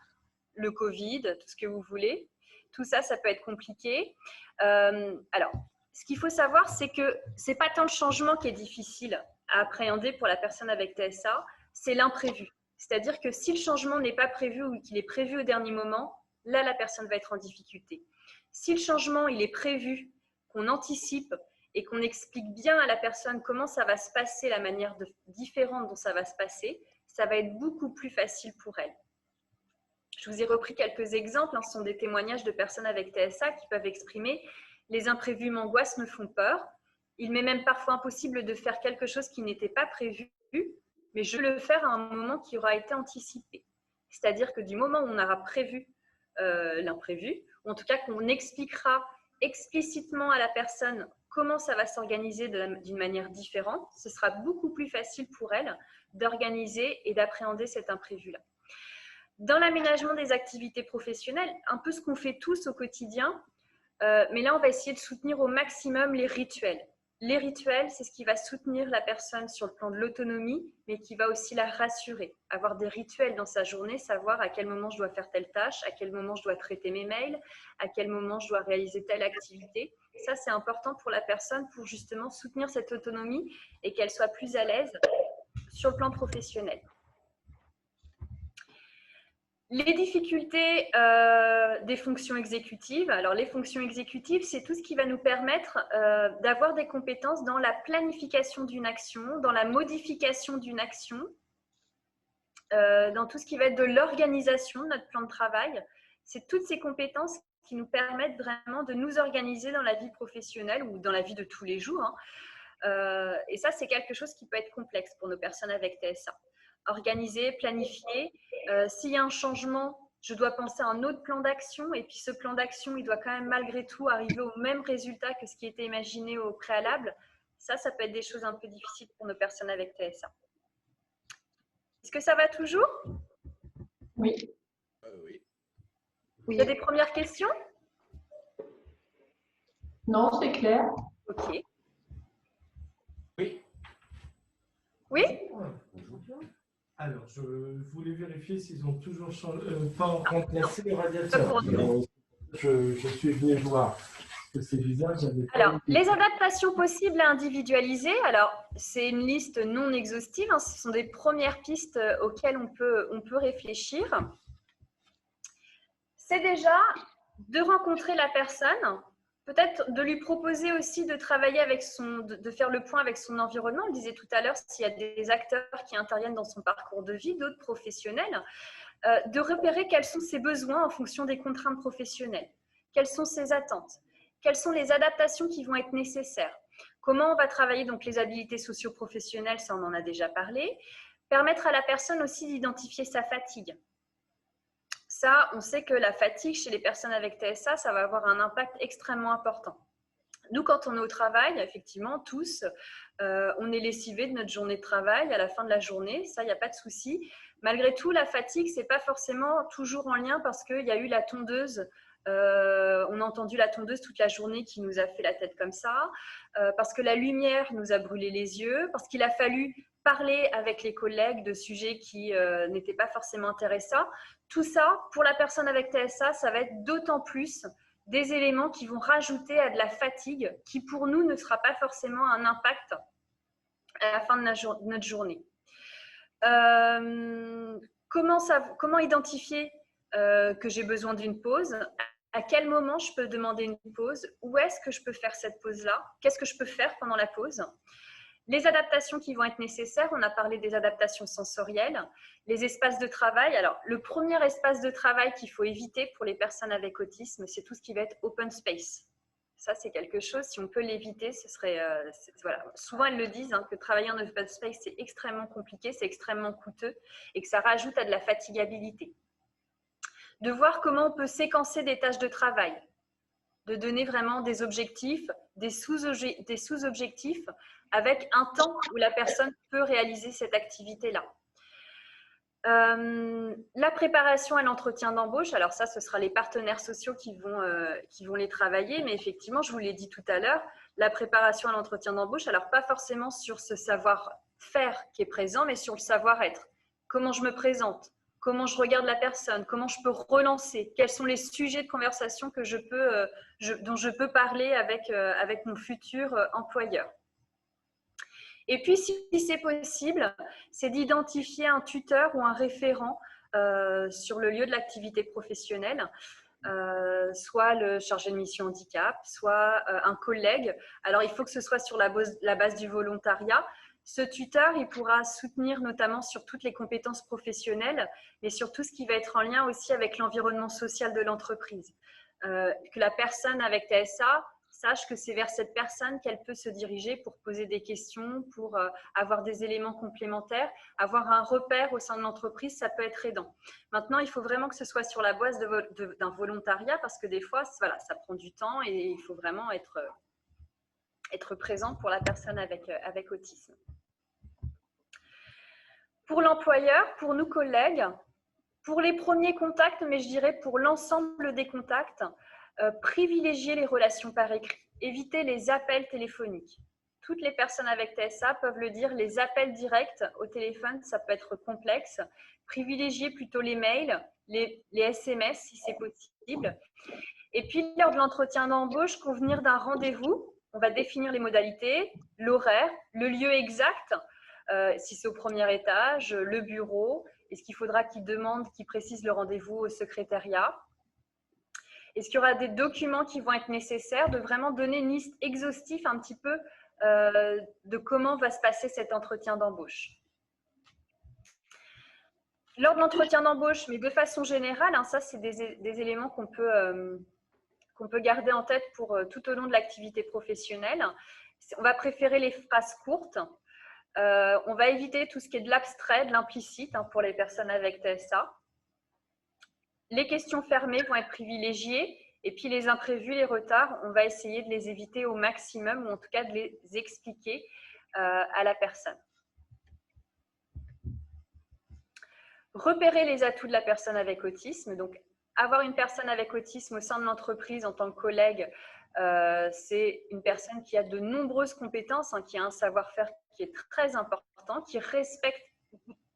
le Covid, tout ce que vous voulez. Tout ça, ça peut être compliqué. Alors, ce qu'il faut savoir, c'est que ce n'est pas tant le changement qui est difficile à appréhender pour la personne avec TSA, c'est l'imprévu. C'est-à-dire que si le changement n'est pas prévu ou qu'il est prévu au dernier moment, là, la personne va être en difficulté. Si le changement, il est prévu, qu'on anticipe et qu'on explique bien à la personne comment ça va se passer, la manière différente dont ça va se passer, ça va être beaucoup plus facile pour elle. Je vous ai repris quelques exemples, ce sont des témoignages de personnes avec TSA qui peuvent exprimer « les imprévus m'angoissent, me font peur ». Il m'est même parfois impossible de faire quelque chose qui n'était pas prévu, mais je veux le faire à un moment qui aura été anticipé. C'est-à-dire que du moment où on aura prévu l'imprévu, ou en tout cas qu'on expliquera explicitement à la personne comment ça va s'organiser d'une manière différente, ce sera beaucoup plus facile pour elle d'organiser et d'appréhender cet imprévu-là. Dans l'aménagement des activités professionnelles, un peu ce qu'on fait tous au quotidien, mais là, on va essayer de soutenir au maximum les rituels. Les rituels, c'est ce qui va soutenir la personne sur le plan de l'autonomie, mais qui va aussi la rassurer. Avoir des rituels dans sa journée, savoir à quel moment je dois faire telle tâche, à quel moment je dois traiter mes mails, à quel moment je dois réaliser telle activité. Ça, c'est important pour la personne pour justement soutenir cette autonomie et qu'elle soit plus à l'aise sur le plan professionnel. Les difficultés des fonctions exécutives. Alors, les fonctions exécutives, c'est tout ce qui va nous permettre d'avoir des compétences dans la planification d'une action, dans la modification d'une action, dans tout ce qui va être de l'organisation de notre plan de travail. C'est toutes ces compétences qui nous permettent vraiment de nous organiser dans la vie professionnelle ou dans la vie de tous les jours. Et ça, c'est quelque chose qui peut être complexe pour nos personnes avec TSA. Organiser, planifier. S'il y a un changement, je dois penser à un autre plan d'action et puis ce plan d'action, il doit quand même malgré tout arriver au même résultat que ce qui était imaginé au préalable. Ça peut être des choses un peu difficiles pour nos personnes avec TSA. Est-ce que ça va toujours? Oui. Oui. Il y a des premières questions? Non, c'est clair. Ok. Oui. Oui? Alors, je voulais vérifier s'ils ont toujours pas remplacé le radiateur. Je suis venu voir. C'est bizarre, alors, les adaptations possibles à individualiser, alors c'est une liste non exhaustive, ce sont des premières pistes auxquelles on peut réfléchir. c'est déjà de rencontrer la personne, peut-être de lui proposer aussi de travailler avec de faire le point avec son environnement. On le disait tout à l'heure, s'il y a des acteurs qui interviennent dans son parcours de vie, d'autres professionnels, de repérer quels sont ses besoins en fonction des contraintes professionnelles, quelles sont ses attentes, quelles sont les adaptations qui vont être nécessaires, comment on va travailler donc les habilités socio-professionnelles, ça on en a déjà parlé, permettre à la personne aussi d'identifier sa fatigue. Ça, on sait que la fatigue chez les personnes avec TSA, ça va avoir un impact extrêmement important. Nous, quand on est au travail, effectivement, tous, on est lessivé de notre journée de travail à la fin de la journée, ça, il n'y a pas de souci. Malgré tout, la fatigue, ce n'est pas forcément toujours en lien parce qu'il y a eu la tondeuse, on a entendu la tondeuse toute la journée qui nous a fait la tête comme ça, parce que la lumière nous a brûlé les yeux, parce qu'il a fallu parler avec les collègues de sujets qui n'étaient pas forcément intéressants. Tout ça, pour la personne avec TSA, ça va être d'autant plus des éléments qui vont rajouter à de la fatigue qui, pour nous, ne sera pas forcément un impact à la fin de notre journée. Comment identifier que j'ai besoin d'une pause? À quel moment je peux demander une pause? Où est-ce que je peux faire cette pause-là? Qu'est-ce que je peux faire pendant la pause? Les adaptations qui vont être nécessaires, on a parlé des adaptations sensorielles, les espaces de travail. Alors, le premier espace de travail qu'il faut éviter pour les personnes avec autisme, c'est tout ce qui va être open space. Ça, c'est quelque chose, si on peut l'éviter, ce serait… voilà. Souvent, elles le disent, hein, que travailler en open space, c'est extrêmement compliqué, c'est extrêmement coûteux et que ça rajoute à de la fatigabilité. De voir comment on peut séquencer des tâches de travail, de donner vraiment des objectifs, des sous-objectifs avec un temps où la personne peut réaliser cette activité-là. La préparation à l'entretien d'embauche, alors ça, ce sera les partenaires sociaux qui vont les travailler, mais effectivement, je vous l'ai dit tout à l'heure, la préparation à l'entretien d'embauche, alors pas forcément sur ce savoir-faire qui est présent, mais sur le savoir-être. Comment je me présente? Comment je regarde la personne? Comment je peux relancer? Quels sont les sujets de conversation que dont je peux parler avec mon futur employeur? Et puis, si c'est possible, c'est d'identifier un tuteur ou un référent sur le lieu de l'activité professionnelle, soit le chargé de mission handicap, soit un collègue. Alors, il faut que ce soit sur la base du volontariat. Ce tuteur, il pourra soutenir notamment sur toutes les compétences professionnelles, mais sur tout ce qui va être en lien aussi avec l'environnement social de l'entreprise. Que la personne avec TSA sache que c'est vers cette personne qu'elle peut se diriger pour poser des questions, pour avoir des éléments complémentaires, avoir un repère au sein de l'entreprise, ça peut être aidant. Maintenant, il faut vraiment que ce soit sur la base d'un volontariat parce que des fois, voilà, ça prend du temps et il faut vraiment être présent pour la personne avec autisme. Pour l'employeur, pour nous collègues, pour les premiers contacts, mais je dirais pour l'ensemble des contacts, privilégier les relations par écrit, éviter les appels téléphoniques. Toutes les personnes avec TSA peuvent le dire, les appels directs au téléphone, ça peut être complexe. Privilégier plutôt les mails, les SMS si c'est possible. Et puis, lors de l'entretien d'embauche, convenir d'un rendez-vous. On va définir les modalités, l'horaire, le lieu exact, si c'est au premier étage, le bureau. Est-ce qu'il faudra qu'il précise le rendez-vous au secrétariat? Est-ce qu'il y aura des documents qui vont être nécessaires? De vraiment donner une liste exhaustive un petit peu de comment va se passer cet entretien d'embauche. Lors de l'entretien d'embauche, mais de façon générale, hein, ça c'est des éléments qu'on peut garder en tête pour tout au long de l'activité professionnelle. On va préférer les phrases courtes. On va éviter tout ce qui est de l'abstrait, de l'implicite pour les personnes avec TSA. Les questions fermées vont être privilégiées et puis les imprévus, les retards, on va essayer de les éviter au maximum ou en tout cas de les expliquer à la personne. Repérer les atouts de la personne avec autisme. Donc, avoir une personne avec autisme au sein de l'entreprise en tant que collègue, c'est une personne qui a de nombreuses compétences, qui a un savoir-faire qui est très important, qui respecte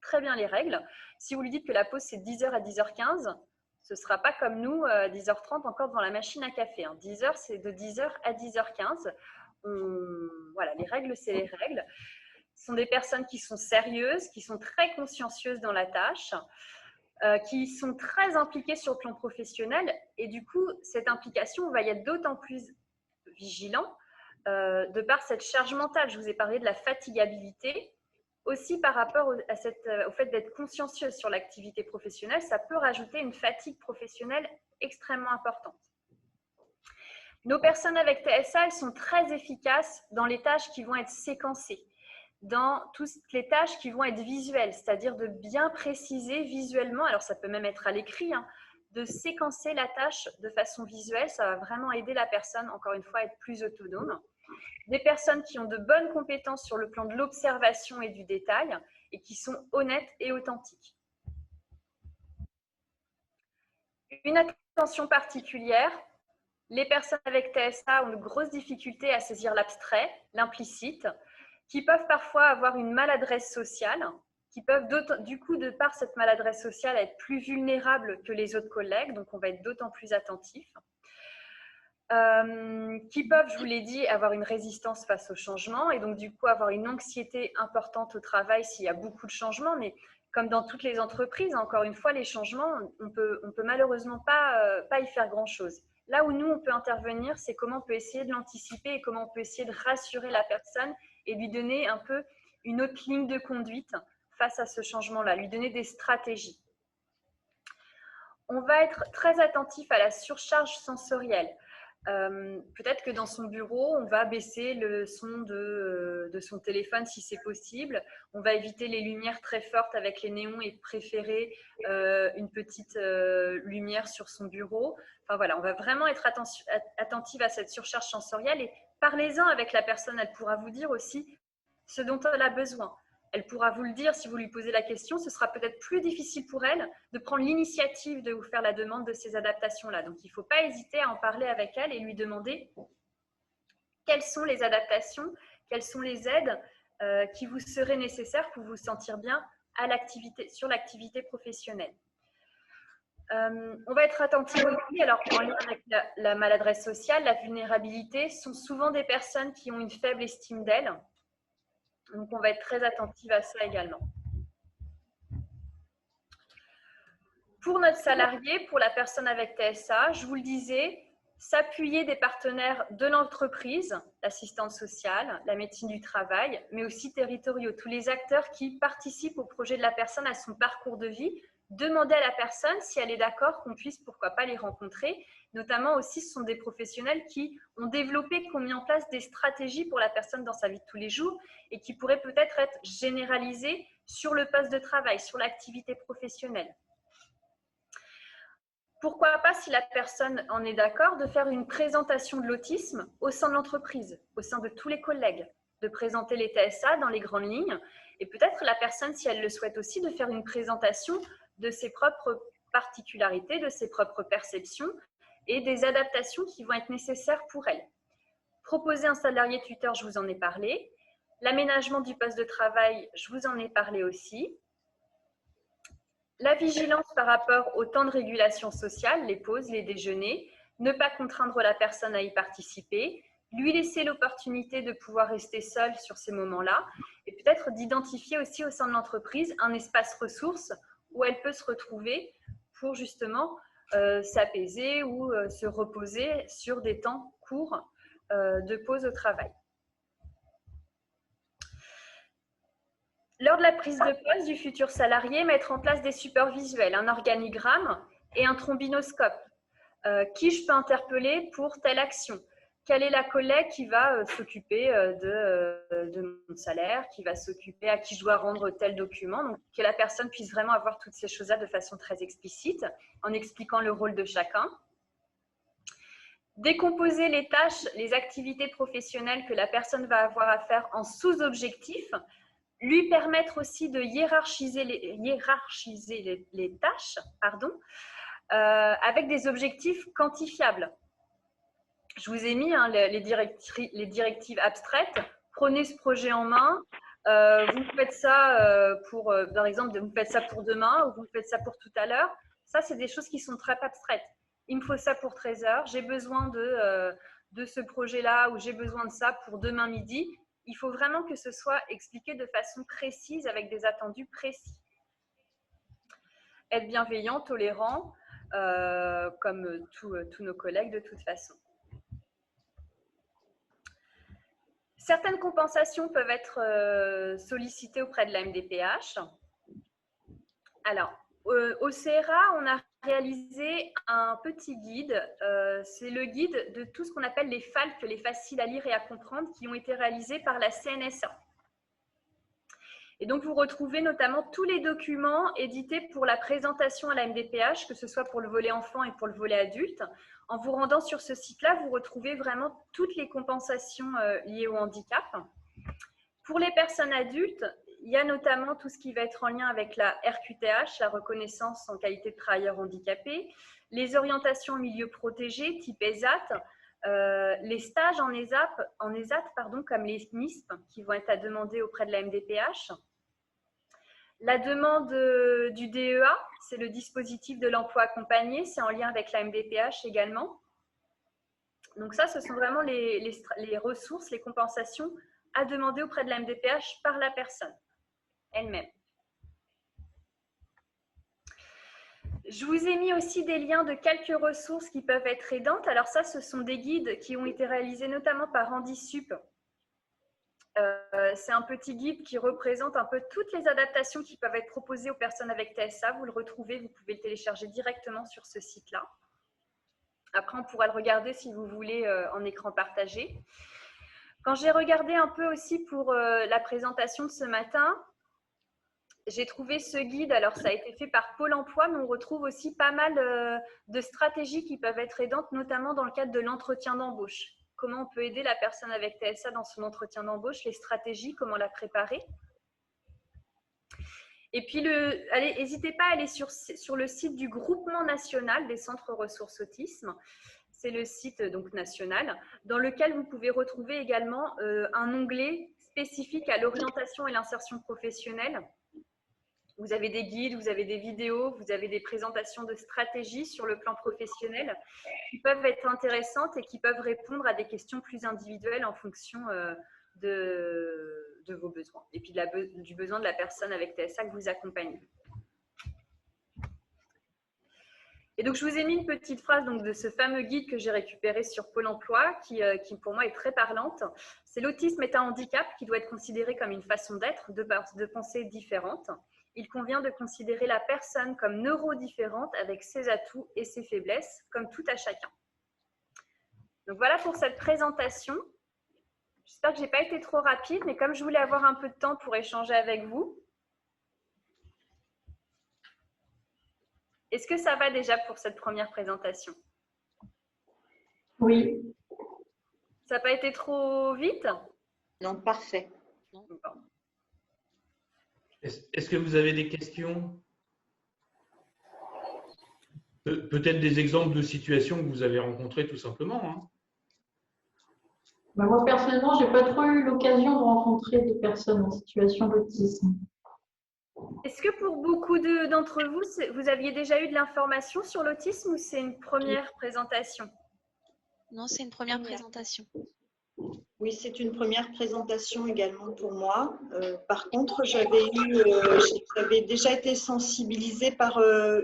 très bien les règles. Si vous lui dites que la pause c'est 10h à 10h15, ce ne sera pas comme nous, 10h30 encore devant la machine à café. 10h, c'est de 10h à 10h15. Voilà, les règles, c'est les règles. Ce sont des personnes qui sont sérieuses, qui sont très consciencieuses dans la tâche. qui sont très impliqués sur le plan professionnel. Et du coup, cette implication, on va y être d'autant plus vigilant de par cette charge mentale. Je vous ai parlé de la fatigabilité. Aussi par rapport au fait d'être consciencieux sur l'activité professionnelle, ça peut rajouter une fatigue professionnelle extrêmement importante. Nos personnes avec TSA, elles sont très efficaces dans les tâches qui vont être séquencées, dans toutes les tâches qui vont être visuelles, c'est-à-dire de bien préciser visuellement, alors ça peut même être à l'écrit, hein, de séquencer la tâche de façon visuelle, ça va vraiment aider la personne, encore une fois, à être plus autonome. Des personnes qui ont de bonnes compétences sur le plan de l'observation et du détail et qui sont honnêtes et authentiques. Une attention particulière, les personnes avec TSA ont de grosses difficultés à saisir l'abstrait, l'implicite, qui peuvent parfois avoir une maladresse sociale, qui peuvent du coup, de par cette maladresse sociale, être plus vulnérables que les autres collègues, donc on va être d'autant plus attentif. Qui peuvent, je vous l'ai dit, avoir une résistance face au changement et donc du coup avoir une anxiété importante au travail s'il y a beaucoup de changements, mais comme dans toutes les entreprises, encore une fois, les changements, on peut malheureusement pas y faire grand-chose. Là où nous, on peut intervenir, c'est comment on peut essayer de l'anticiper et comment on peut essayer de rassurer la personne et lui donner un peu une autre ligne de conduite face à ce changement-là, lui donner des stratégies. On va être très attentif à la surcharge sensorielle. Peut-être que dans son bureau, on va baisser le son de son téléphone si c'est possible. On va éviter les lumières très fortes avec les néons et préférer une petite lumière sur son bureau. Enfin voilà, on va vraiment être attentive à cette surcharge sensorielle et parlez-en avec la personne. Elle pourra vous dire aussi ce dont elle a besoin. Elle pourra vous le dire si vous lui posez la question. Ce sera peut-être plus difficile pour elle de prendre l'initiative de vous faire la demande de ces adaptations-là. Donc, il ne faut pas hésiter à en parler avec elle et lui demander quelles sont les adaptations, quelles sont les aides qui vous seraient nécessaires pour vous sentir bien sur l'activité professionnelle. On va être attentif aussi, alors en lien avec la maladresse sociale, la vulnérabilité, sont souvent des personnes qui ont une faible estime d'elles. Donc, on va être très attentif à ça également. Pour notre salarié, pour la personne avec TSA, je vous le disais, s'appuyer des partenaires de l'entreprise, l'assistante sociale, la médecine du travail, mais aussi territoriaux, tous les acteurs qui participent au projet de la personne, à son parcours de vie, demander à la personne si elle est d'accord qu'on puisse, pourquoi pas, les rencontrer. Notamment aussi, ce sont des professionnels qui ont développé, qui ont mis en place des stratégies pour la personne dans sa vie de tous les jours et qui pourraient peut-être être généralisées sur le poste de travail, sur l'activité professionnelle. Pourquoi pas, si la personne en est d'accord, de faire une présentation de l'autisme au sein de l'entreprise, au sein de tous les collègues, de présenter les TSA dans les grandes lignes et peut-être la personne, si elle le souhaite aussi, de faire une présentation de ses propres particularités, de ses propres perceptions et des adaptations qui vont être nécessaires pour elle. Proposer un salarié tuteur, je vous en ai parlé. L'aménagement du poste de travail, je vous en ai parlé aussi. La vigilance par rapport au temps de régulation sociale, les pauses, les déjeuners, ne pas contraindre la personne à y participer, lui laisser l'opportunité de pouvoir rester seule sur ces moments-là et peut-être d'identifier aussi au sein de l'entreprise un espace ressources où elle peut se retrouver pour justement s'apaiser ou se reposer sur des temps courts de pause au travail. Lors de la prise de poste du futur salarié, mettre en place des supports visuels, un organigramme et un trombinoscope. Qui je peux interpeller pour telle action? Quelle est la collègue qui va s'occuper de mon salaire, qui va s'occuper à qui je dois rendre tel document? Donc, que la personne puisse vraiment avoir toutes ces choses-là de façon très explicite, en expliquant le rôle de chacun. Décomposer les tâches, les activités professionnelles que la personne va avoir à faire en sous-objectifs, lui permettre aussi de hiérarchiser les tâches, avec des objectifs quantifiables. Je vous ai mis les directives abstraites. Prenez ce projet en main. Vous faites ça par exemple, vous faites ça pour demain ou vous faites ça pour tout à l'heure. Ça, c'est des choses qui sont très abstraites. Il me faut ça pour 13 heures. J'ai besoin de ce projet-là ou j'ai besoin de ça pour demain midi. Il faut vraiment que ce soit expliqué de façon précise avec des attendus précis. être bienveillant, tolérant, comme tous nos collègues de toute façon. Certaines compensations peuvent être sollicitées auprès de la MDPH. Alors, au CRA, on a réalisé un petit guide. C'est le guide de tout ce qu'on appelle les FALC, les faciles à lire et à comprendre, qui ont été réalisés par la CNSA. Et donc, vous retrouvez notamment tous les documents édités pour la présentation à la MDPH, que ce soit pour le volet enfant et pour le volet adulte. En vous rendant sur ce site-là, vous retrouvez vraiment toutes les compensations liées au handicap. Pour les personnes adultes, il y a notamment tout ce qui va être en lien avec la RQTH, la reconnaissance en qualité de travailleur handicapé, les orientations en milieu protégé, type ESAT, les stages en ESAT, comme les NISP, qui vont être à demander auprès de la MDPH. La demande du DEA, c'est le dispositif de l'emploi accompagné, c'est en lien avec la MDPH également. Donc ça, ce sont vraiment les ressources, les compensations à demander auprès de la MDPH par la personne elle-même. Je vous ai mis aussi des liens de quelques ressources qui peuvent être aidantes. Alors ça, ce sont des guides qui ont été réalisés notamment par Handisup. C'est un petit guide qui représente un peu toutes les adaptations qui peuvent être proposées aux personnes avec TSA. Vous le retrouvez, vous pouvez le télécharger directement sur ce site-là. Après, on pourra le regarder si vous voulez en écran partagé. Quand j'ai regardé un peu aussi pour la présentation de ce matin, j'ai trouvé ce guide. Alors, ça a été fait par Pôle emploi, mais on retrouve aussi pas mal de stratégies qui peuvent être aidantes, notamment dans le cadre de l'entretien d'embauche. Comment on peut aider la personne avec TSA dans son entretien d'embauche, les stratégies, comment la préparer. Et puis, n'hésitez pas à aller sur le site du Groupement national des centres ressources autisme. C'est le site donc national, dans lequel vous pouvez retrouver également un onglet spécifique à l'orientation et l'insertion professionnelle. Vous avez des guides, vous avez des vidéos, vous avez des présentations de stratégies sur le plan professionnel qui peuvent être intéressantes et qui peuvent répondre à des questions plus individuelles en fonction de vos besoins et puis du besoin de la personne avec TSA que vous accompagnez. Et donc, je vous ai mis une petite phrase donc, de ce fameux guide que j'ai récupéré sur Pôle emploi qui pour moi est très parlante. C'est: l'autisme est un handicap qui doit être considéré comme une façon d'être, de pensée différente. Il convient de considérer la personne comme neurodifférente avec ses atouts et ses faiblesses, comme tout à chacun. Donc, voilà pour cette présentation. J'espère que je n'ai pas été trop rapide, mais comme je voulais avoir un peu de temps pour échanger avec vous, est-ce que ça va déjà pour cette première présentation? Oui. Ça n'a pas été trop vite? Non, parfait. Bon. Est-ce que vous avez des questions? Peut-être des exemples de situations que vous avez rencontrées tout simplement, hein. Moi, personnellement, je n'ai pas trop eu l'occasion de rencontrer des personnes en situation d'autisme. Est-ce que pour beaucoup d'entre vous, vous aviez déjà eu de l'information sur l'autisme ou c'est une première présentation? Non, c'est une première présentation. Oui, c'est une première présentation également pour moi. Par contre, j'avais déjà été sensibilisée par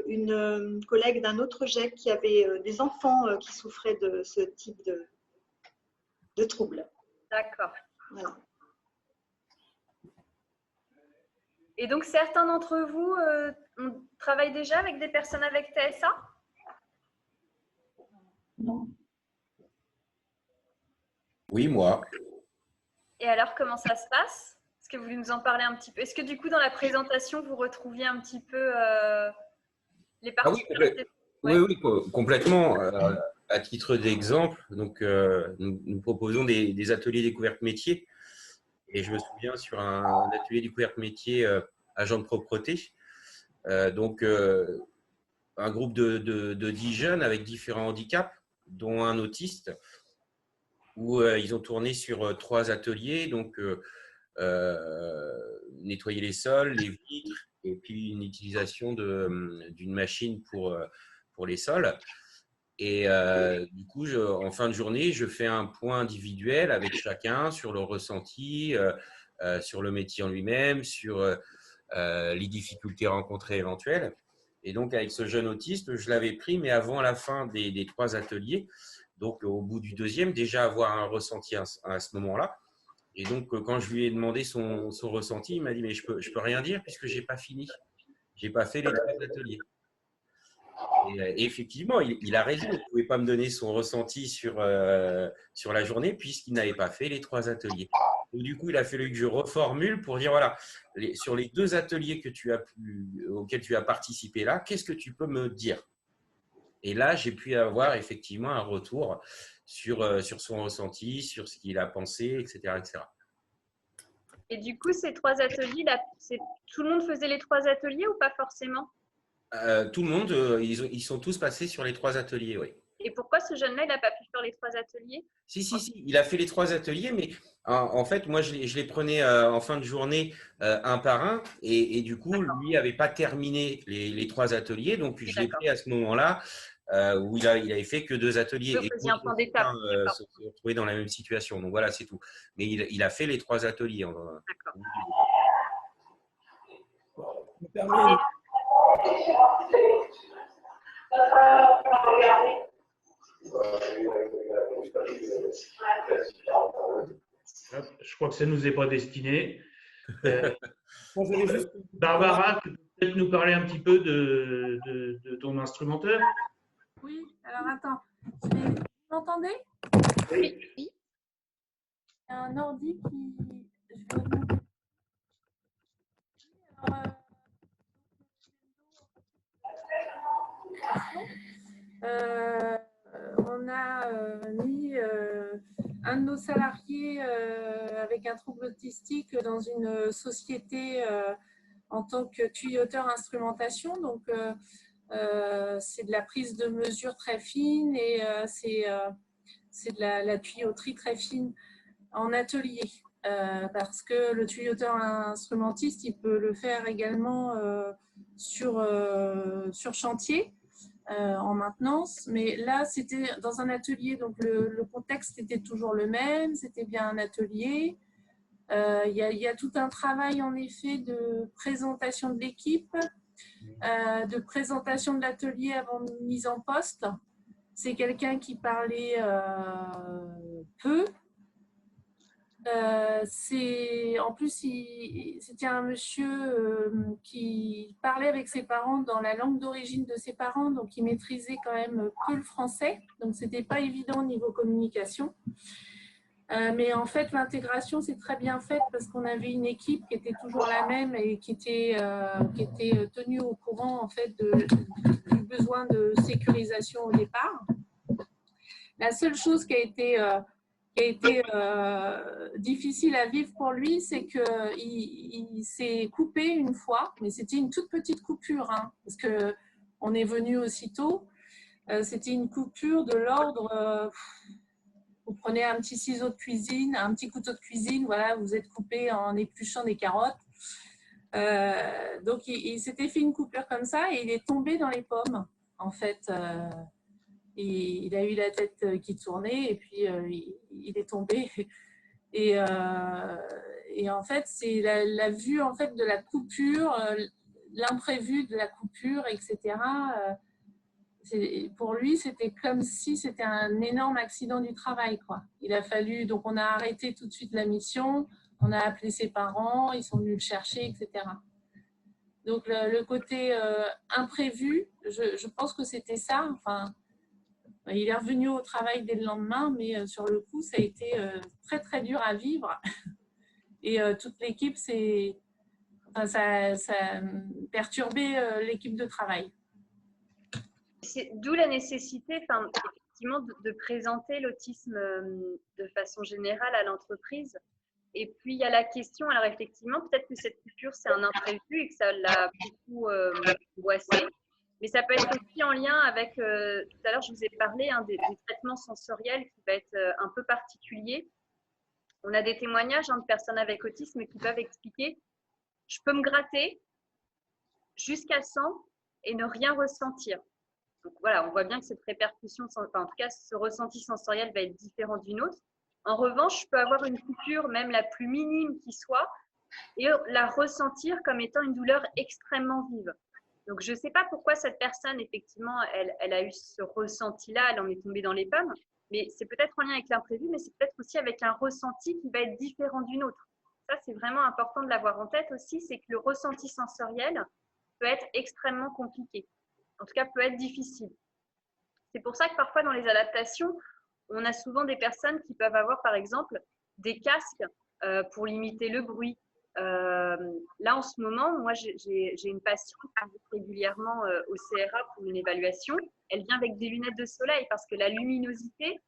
une collègue d'un autre GEC qui avait des enfants qui souffraient de ce type de troubles. D'accord. Voilà. Et donc, certains d'entre vous travaillent déjà avec des personnes avec TSA? Non. Oui, moi. Et alors, comment ça se passe? Est-ce que vous voulez nous en parler un petit peu? Est-ce que du coup, dans la présentation, vous retrouviez un petit peu les particularités? Oui, complètement. À titre d'exemple, donc nous proposons des ateliers découverte métier. Et je me souviens sur un atelier découverte métier agent de propreté, donc un groupe de 10 jeunes avec différents handicaps, dont un autiste, où ils ont tourné sur 3 ateliers, donc nettoyer les sols, les vitres, et puis une utilisation d'une machine pour les sols. Et du coup, en fin de journée, je fais un point individuel avec chacun sur le ressenti, sur le métier en lui-même, sur les difficultés rencontrées éventuelles. Et donc, avec ce jeune autiste, je l'avais pris, mais avant la fin des 3 ateliers. Donc, au bout du 2e, déjà avoir un ressenti à ce moment-là. Et donc, quand je lui ai demandé son ressenti, il m'a dit, mais je peux rien dire puisque je n'ai pas fini. Je n'ai pas fait les 3 ateliers. Et effectivement, il a raison. Il ne pouvait pas me donner son ressenti sur la journée puisqu'il n'avait pas fait les 3 ateliers. Donc, du coup, il a fallu que je reformule pour dire, voilà, sur les 2 ateliers auxquels tu as participé là, qu'est-ce que tu peux me dire? Et là, j'ai pu avoir effectivement un retour sur son ressenti, sur ce qu'il a pensé, etc., etc. Et du coup, ces 3 ateliers, là, tout le monde faisait les 3 ateliers ou pas forcément? Tout le monde, ils sont tous passés sur les 3 ateliers, oui. Et pourquoi ce jeune-là, il n'a pas pu faire les 3 ateliers? Si, il a fait les 3 ateliers, mais en fait, moi, je les prenais en fin de journée un par un, et du coup, lui n'avait pas terminé les 3 ateliers, donc je l'ai pris à ce moment-là où il avait fait que 2 ateliers. Et un point d'étape. se retrouver dans la même situation. Donc voilà, c'est tout. Mais il a fait les 3 ateliers. D'accord. Je crois que ça ne nous est pas destiné. Barbara, tu peux peut-être nous parler un petit peu de ton instrumenteur? Oui, alors attends. Vous m'entendez? Oui. Il y a un ordi qui… Je vais remonter. Alors, on a mis un de nos salariés avec un trouble autistique dans une société en tant que tuyauteur instrumentation. Donc, c'est de la prise de mesure très fine et c'est de la tuyauterie très fine en atelier. Parce que le tuyauteur instrumentiste, il peut le faire également sur chantier. En maintenance, mais là c'était dans un atelier, donc le contexte était toujours le même, c'était bien un atelier. Il y a tout un travail en effet de présentation de l'équipe, de présentation de l'atelier avant mise en poste. C'est quelqu'un qui parlait peu. En plus, c'était un monsieur qui parlait avec ses parents dans la langue d'origine de ses parents, donc il maîtrisait quand même peu le français, donc c'était pas évident au niveau communication. Mais en fait, l'intégration s'est très bien faite parce qu'on avait une équipe qui était toujours la même et qui était tenue au courant en fait du besoin de sécurisation au départ. La seule chose qui a été difficile à vivre pour lui, c'est qu'il s'est coupé une fois, mais c'était une toute petite coupure, hein, parce qu'on est venu aussitôt. C'était une coupure de l'ordre, vous prenez un petit ciseau de cuisine, un petit couteau de cuisine, voilà, vous êtes coupé en épluchant des carottes. Donc, il s'était fait une coupure comme ça et il est tombé dans les pommes, en fait. Et il a eu la tête qui tournait et puis il est tombé. Et en fait, c'est la vue en fait, de la coupure, l'imprévu de la coupure, etc. Pour lui, c'était comme si c'était un énorme accident du travail, quoi. Il a fallu, donc on a arrêté tout de suite la mission, on a appelé ses parents, ils sont venus le chercher, etc. Donc le côté imprévu, je pense que c'était ça. Enfin, il est revenu au travail dès le lendemain, mais sur le coup, ça a été très, très dur à vivre. Et toute l'équipe, ça a perturbé l'équipe de travail. D'où la nécessité, effectivement, de présenter l'autisme de façon générale à l'entreprise. Et puis, il y a la question, alors effectivement, peut-être que cette coupure, c'est un imprévu et que ça l'a beaucoup angoissé. Mais ça peut être aussi en lien avec, tout à l'heure, je vous ai parlé des traitements sensoriels qui va être un peu particulier. On a des témoignages de personnes avec autisme qui peuvent expliquer « je peux me gratter jusqu'à 100 et ne rien ressentir ». Donc voilà, on voit bien que cette répercussion, enfin, en tout cas, ce ressenti sensoriel va être différent d'une autre. En revanche, je peux avoir une coupure, même la plus minime qui soit, et la ressentir comme étant une douleur extrêmement vive. Donc, je ne sais pas pourquoi cette personne, effectivement, elle a eu ce ressenti-là, elle en est tombée dans les pommes, mais c'est peut-être en lien avec l'imprévu, mais c'est peut-être aussi avec un ressenti qui va être différent d'une autre. Ça, c'est vraiment important de l'avoir en tête aussi, c'est que le ressenti sensoriel peut être extrêmement compliqué. En tout cas, peut être difficile. C'est pour ça que parfois, dans les adaptations, on a souvent des personnes qui peuvent avoir, par exemple, des casques pour limiter le bruit. Là, en ce moment, moi, j'ai une patiente qui arrive régulièrement au CRA pour une évaluation. Elle vient avec des lunettes de soleil parce que la luminosité,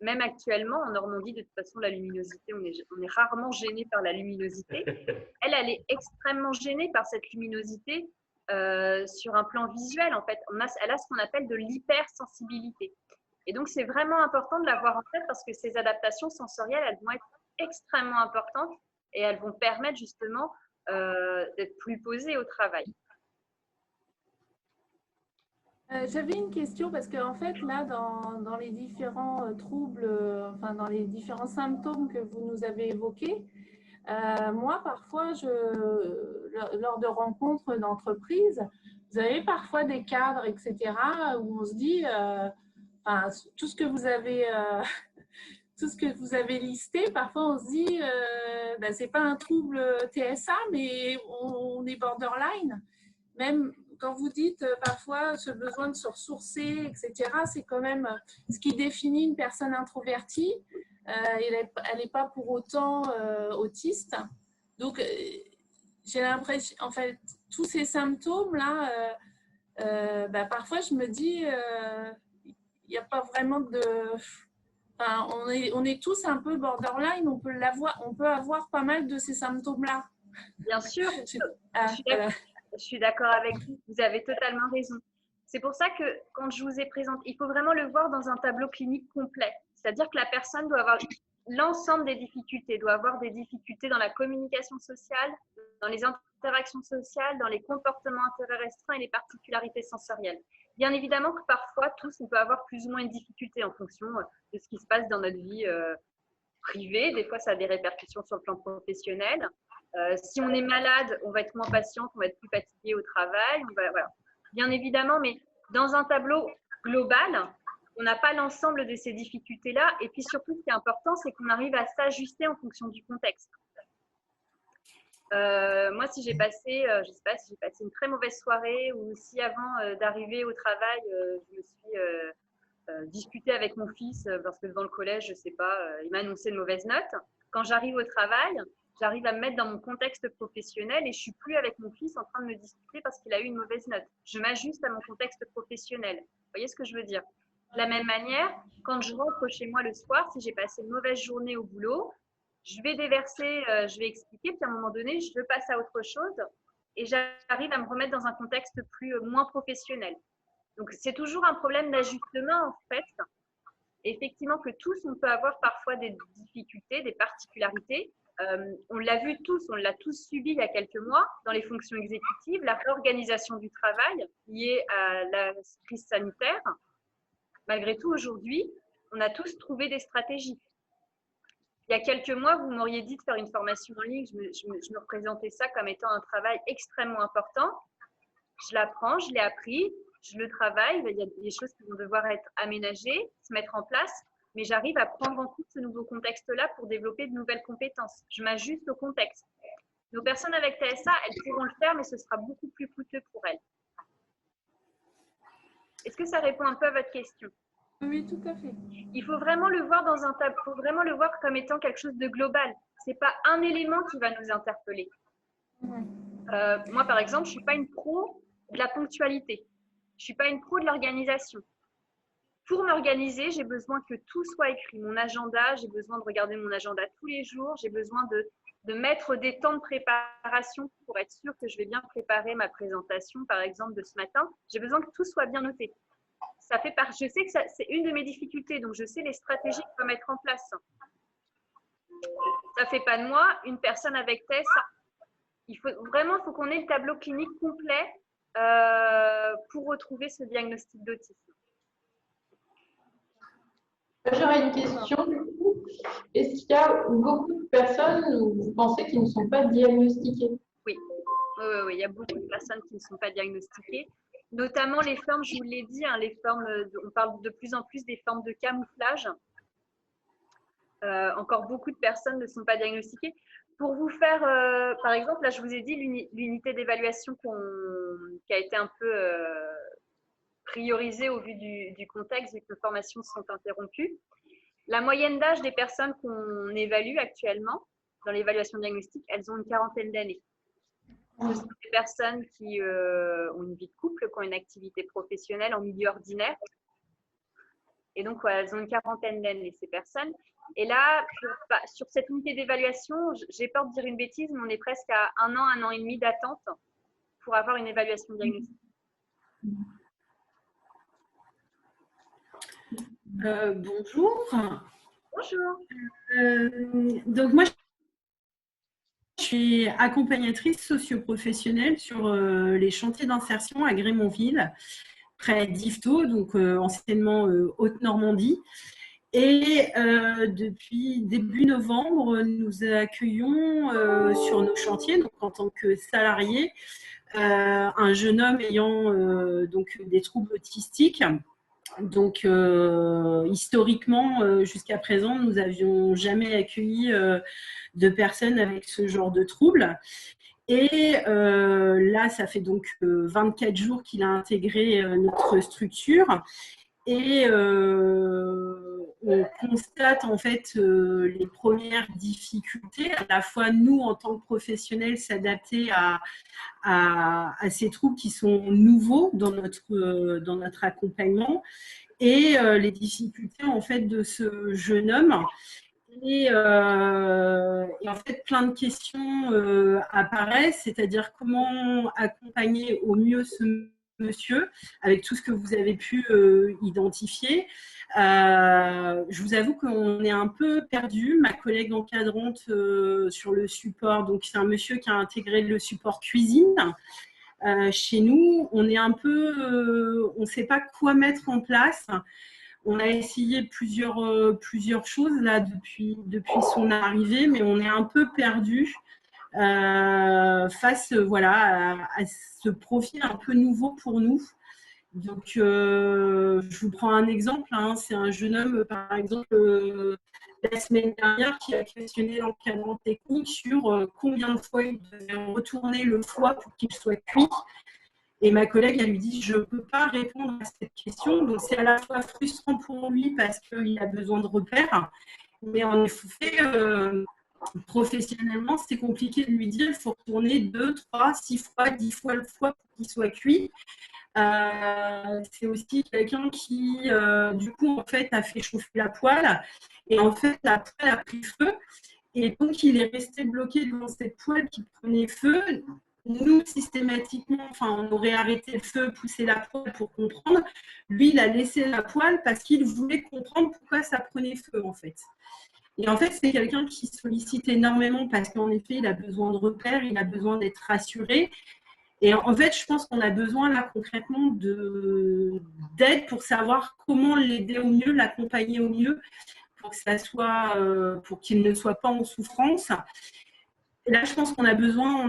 même actuellement, en Normandie, de toute façon, la luminosité, on est rarement gêné par la luminosité. Elle est extrêmement gênée par cette luminosité sur un plan visuel. En fait, elle a ce qu'on appelle de l'hypersensibilité. Et donc, c'est vraiment important de l'avoir en tête parce que ces adaptations sensorielles, elles vont être extrêmement importantes et elles vont permettre justement d'être plus posées au travail. J'avais une question parce qu'en fait, là, dans les différents troubles, enfin, dans les différents symptômes que vous nous avez évoqués, moi, parfois, lors de rencontres d'entreprise, vous avez parfois des cadres, etc., où on se dit, enfin, tout ce que vous avez listé, parfois on se dit, ben, c'est pas un trouble TSA, mais on est borderline. Même quand vous dites parfois ce besoin de se ressourcer, etc., c'est quand même ce qui définit une personne introvertie. Elle n'est pas pour autant autiste. Donc, j'ai l'impression, en fait, tous ces symptômes-là, parfois je me dis, il n'y a pas vraiment de… Enfin, on est tous un peu borderline, on peut avoir pas mal de ces symptômes-là. Bien sûr, je suis d'accord avec vous, vous avez totalement raison. C'est pour ça que quand je vous ai présenté, il faut vraiment le voir dans un tableau clinique complet. C'est-à-dire que la personne doit avoir l'ensemble des difficultés, doit avoir des difficultés dans la communication sociale, dans les interactions sociales, dans les comportements d'intérêt restreint et les particularités sensorielles. Bien évidemment que parfois, tous, on peut avoir plus ou moins une difficulté en fonction de ce qui se passe dans notre vie privée. Des fois, ça a des répercussions sur le plan professionnel. Si on est malade, on va être moins patiente, on va être plus fatigué au travail. Voilà. Bien évidemment, mais dans un tableau global, on n'a pas l'ensemble de ces difficultés-là. Et puis surtout, ce qui est important, c'est qu'on arrive à s'ajuster en fonction du contexte. Moi, si j'ai passé, je sais pas, si j'ai passé une très mauvaise soirée ou si avant d'arriver au travail, je me suis disputée avec mon fils parce que devant le collège, je sais pas, il m'a annoncé une mauvaise note. Quand j'arrive au travail, j'arrive à me mettre dans mon contexte professionnel et je suis plus avec mon fils en train de me disputer parce qu'il a eu une mauvaise note. Je m'ajuste à mon contexte professionnel. Vous voyez ce que je veux dire? De la même manière, quand je rentre chez moi le soir, si j'ai passé une mauvaise journée au boulot, je vais déverser, je vais expliquer, puis à un moment donné, je passe à autre chose et j'arrive à me remettre dans un contexte moins professionnel. Donc, c'est toujours un problème d'ajustement, en fait. Et effectivement, que tous, on peut avoir parfois des difficultés, des particularités. On l'a vu tous, on l'a tous subi il y a quelques mois dans les fonctions exécutives, la réorganisation du travail liée à la crise sanitaire. Malgré tout, aujourd'hui, on a tous trouvé des stratégies. Il y a quelques mois, vous m'auriez dit de faire une formation en ligne. Je me représentais ça comme étant un travail extrêmement important. Je l'apprends, je l'ai appris, je le travaille. Il y a des choses qui vont devoir être aménagées, se mettre en place. Mais j'arrive à prendre en compte ce nouveau contexte-là pour développer de nouvelles compétences. Je m'ajuste au contexte. Nos personnes avec TSA, elles pourront le faire, mais ce sera beaucoup plus coûteux pour elles. Est-ce que ça répond un peu à votre question? Oui, tout à fait. Il faut vraiment le voir dans un tableau, faut vraiment le voir comme étant quelque chose de global. Ce n'est pas un élément qui va nous interpeller. Moi, par exemple, je ne suis pas une pro de la ponctualité. Je ne suis pas une pro de l'organisation. Pour m'organiser, j'ai besoin que tout soit écrit. Mon agenda, j'ai besoin de regarder mon agenda tous les jours. J'ai besoin de mettre des temps de préparation pour être sûr que je vais bien préparer ma présentation, par exemple, de ce matin. J'ai besoin que tout soit bien noté. Je sais que c'est une de mes difficultés, donc je sais les stratégies qu'il faut mettre en place. Ça ne fait pas de moi une personne avec TSA. Il faut qu'on ait le tableau clinique complet pour retrouver ce diagnostic d'autisme. J'aurais une question. Est-ce qu'il y a beaucoup de personnes où vous pensez qui ne sont pas diagnostiquées? Oui. Oui, il y a beaucoup de personnes qui ne sont pas diagnostiquées, notamment les formes, je vous l'ai dit, hein, on parle de plus en plus des formes de camouflage. Encore beaucoup de personnes ne sont pas diagnostiquées. Pour vous faire, par exemple, là je vous ai dit l'unité d'évaluation qui a été un peu priorisée au vu du contexte, vu que nos formations sont interrompues. La moyenne d'âge des personnes qu'on évalue actuellement dans l'évaluation diagnostique, elles ont une quarantaine d'années. Ce sont des personnes qui ont une vie de couple, qui ont une activité professionnelle en milieu ordinaire. Et donc, voilà, elles ont une quarantaine d'années, ces personnes. Et là, sur cette unité d'évaluation, j'ai peur de dire une bêtise, mais on est presque à un an et demi d'attente pour avoir une évaluation diagnostique. Bonjour. Bonjour. Donc, moi, je suis accompagnatrice socio-professionnelle sur les chantiers d'insertion à Grémontville, près d'Yvetot, donc anciennement Haute-Normandie. Et depuis début novembre, nous accueillons sur nos chantiers, donc en tant que salariés, un jeune homme ayant donc des troubles autistiques. Donc, historiquement, jusqu'à présent, nous n'avions jamais accueilli de personnes avec ce genre de troubles. Et là, ça fait donc 24 jours qu'il a intégré notre structure. Et on constate en fait les premières difficultés, à la fois nous en tant que professionnels s'adapter à ces troubles qui sont nouveaux dans notre accompagnement, et les difficultés en fait de ce jeune homme. Et en fait, plein de questions apparaissent, c'est-à-dire comment accompagner au mieux ce monsieur, avec tout ce que vous avez pu identifier. Je vous avoue qu'on est un peu perdu. Ma collègue encadrante sur le support, donc c'est un monsieur qui a intégré le support cuisine. Chez nous, on est un peu, on ne sait pas quoi mettre en place. On a essayé plusieurs choses là depuis son arrivée, mais on est un peu perdu face voilà, à ce profil un peu nouveau pour nous. Donc, je vous prends un exemple. Hein, c'est un jeune homme, par exemple, la semaine dernière, qui a questionné l'encadrant technique sur combien de fois il devait retourner le foie pour qu'il soit cuit. Et ma collègue, elle lui dit, je ne peux pas répondre à cette question. Donc, c'est à la fois frustrant pour lui parce qu'il a besoin de repères, mais en effet, professionnellement, c'est compliqué de lui dire, il faut retourner 2, 3, 6 fois, 10 fois le foie pour qu'il soit cuit. C'est aussi quelqu'un qui, du coup, en fait, a fait chauffer la poêle. Et en fait, la poêle a pris feu. Et donc, il est resté bloqué devant cette poêle qui prenait feu. Nous, systématiquement, on aurait arrêté le feu, poussé la poêle pour comprendre. Lui, il a laissé la poêle parce qu'il voulait comprendre pourquoi ça prenait feu, en fait. Et en fait, c'est quelqu'un qui sollicite énormément parce qu'en effet, il a besoin de repères, il a besoin d'être rassuré. Et en fait, je pense qu'on a besoin, là, concrètement, d'aide pour savoir comment l'aider au mieux, l'accompagner au mieux, pour que ça soit, pour qu'il ne soit pas en souffrance. Et là, je pense qu'on a besoin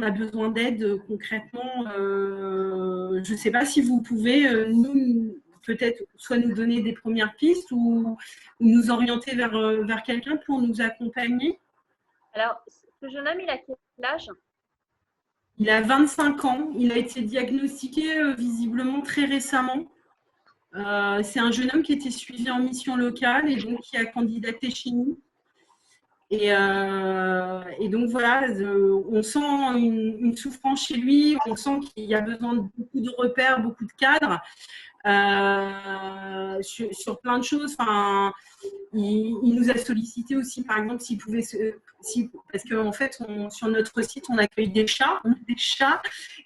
d'aide concrètement. Je ne sais pas si vous pouvez, peut-être, soit nous donner des premières pistes ou nous orienter vers quelqu'un pour nous accompagner. Alors, ce jeune homme, il a quel âge ? Il a 25 ans. Il a été diagnostiqué visiblement très récemment. C'est un jeune homme qui était suivi en mission locale et donc qui a candidaté chez nous. Et donc voilà, on sent une souffrance chez lui, on sent qu'il y a besoin de beaucoup de repères, beaucoup de cadres sur plein de choses. Enfin, il nous a sollicité aussi, par exemple, s'il pouvait, parce qu'en fait, sur notre site, on accueille des chats,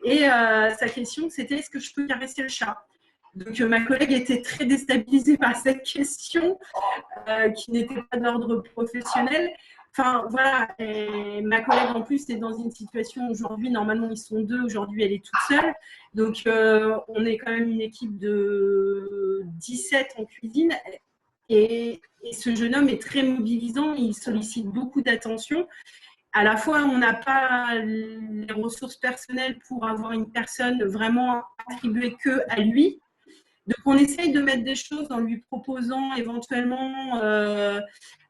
et sa question, c'était est-ce que je peux caresser le chat ? Donc, ma collègue était très déstabilisée par cette question qui n'était pas d'ordre professionnel. Enfin, voilà, et ma collègue en plus est dans une situation aujourd'hui, normalement ils sont 2, aujourd'hui elle est toute seule. Donc, on est quand même une équipe de 17 en cuisine. Et ce jeune homme est très mobilisant, il sollicite beaucoup d'attention. à la fois, on n'a pas les ressources personnelles pour avoir une personne vraiment attribuée que à lui. Donc, on essaye de mettre des choses en lui proposant éventuellement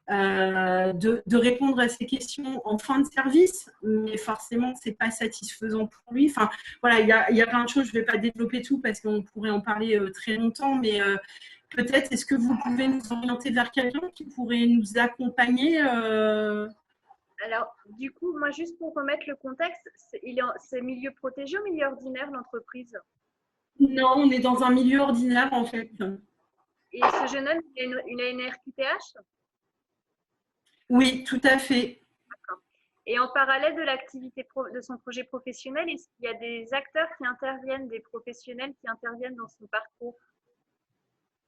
de répondre à ces questions en fin de service, mais forcément, ce n'est pas satisfaisant pour lui. Enfin, voilà, il y a plein de choses. Je ne vais pas développer tout parce qu'on pourrait en parler très longtemps, mais peut-être, est-ce que vous pouvez nous orienter vers quelqu'un qui pourrait nous accompagner Alors, du coup, moi, juste pour remettre le contexte, c'est milieu protégé ou milieu ordinaire, l'entreprise? Non, on est dans un milieu ordinaire, en fait. Et ce jeune homme, il a une RQTH? Oui, tout à fait. D'accord. Et en parallèle de l'activité de son projet professionnel, est-ce qu'il y a des acteurs qui interviennent, des professionnels qui interviennent dans son parcours?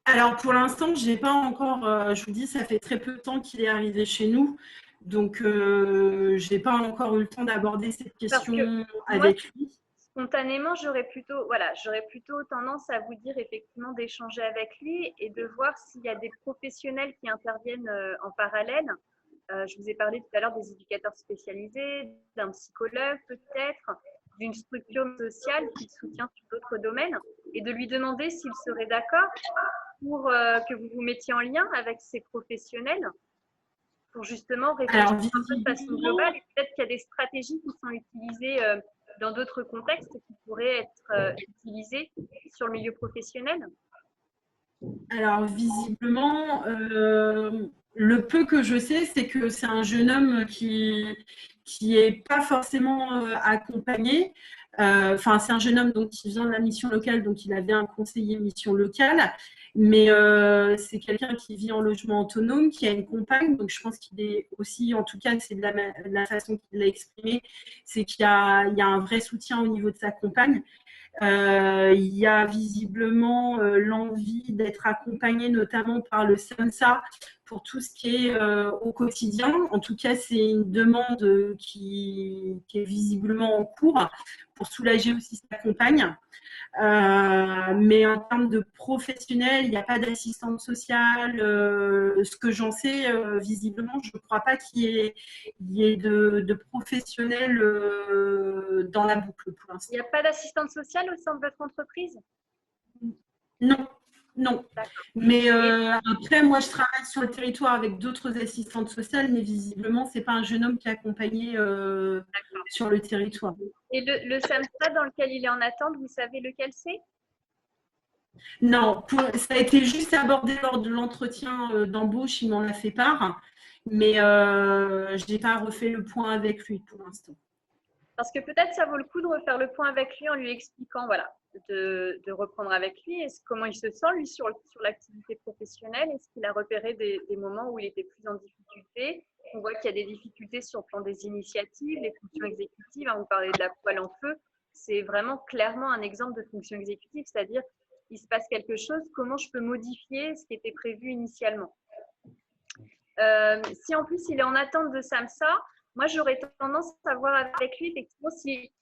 Alors, pour l'instant, je n'ai pas encore, je vous dis, ça fait très peu de temps qu'il est arrivé chez nous. Donc, je n'ai pas encore eu le temps d'aborder cette question avec lui. Spontanément, j'aurais plutôt tendance à vous dire effectivement d'échanger avec lui et de voir s'il y a des professionnels qui interviennent en parallèle. Je vous ai parlé tout à l'heure des éducateurs spécialisés, d'un psychologue peut-être, d'une structure sociale qui soutient sur d'autres domaines et de lui demander s'il serait d'accord pour que vous vous mettiez en lien avec ces professionnels pour justement réfléchir de façon globale. Et peut-être qu'il y a des stratégies qui sont utilisées dans d'autres contextes qui pourraient être utilisées sur le milieu professionnel. Alors, visiblement, le peu que je sais, c'est que c'est un jeune homme qui n'est pas forcément accompagné. Enfin, c'est un jeune homme donc, qui vient de la mission locale, donc il avait un conseiller mission locale, mais c'est quelqu'un qui vit en logement autonome, qui a une compagne, donc je pense qu'il est aussi, en tout cas, c'est de la façon qu'il l'a exprimé, c'est qu'il y a un vrai soutien au niveau de sa compagne. Il y a visiblement l'envie d'être accompagné notamment par le SAMSA pour tout ce qui est au quotidien. En tout cas, c'est une demande qui est visiblement en cours pour soulager aussi sa compagne. Mais en termes de professionnels, il n'y a pas d'assistante sociale. Ce que j'en sais, visiblement, je ne crois pas qu'il y ait de professionnels dans la boucle pour l'instant. Il n'y a pas d'assistante sociale au sein de votre entreprise? Non, non. Mais après, moi, je travaille sur le territoire avec d'autres assistantes sociales, mais visiblement, ce n'est pas un jeune homme qui est accompagné sur le territoire. Et le SAMSA dans lequel il est en attente, vous savez lequel c'est? Non, ça a été juste abordé lors de l'entretien d'embauche, il m'en a fait part, mais je n'ai pas refait le point avec lui pour l'instant. Parce que peut-être ça vaut le coup de refaire le point avec lui en lui expliquant, voilà, de reprendre avec lui comment il se sent, lui, sur l'activité professionnelle. Est-ce qu'il a repéré des moments où il était plus en difficulté? On voit qu'il y a des difficultés sur le plan des initiatives, les fonctions exécutives. Vous parlez de la poêle en feu. C'est vraiment clairement un exemple de fonction exécutive, c'est-à-dire il se passe quelque chose, comment je peux modifier ce qui était prévu initialement. Si en plus il est en attente de SAMSA, moi j'aurais tendance à voir avec lui effectivement si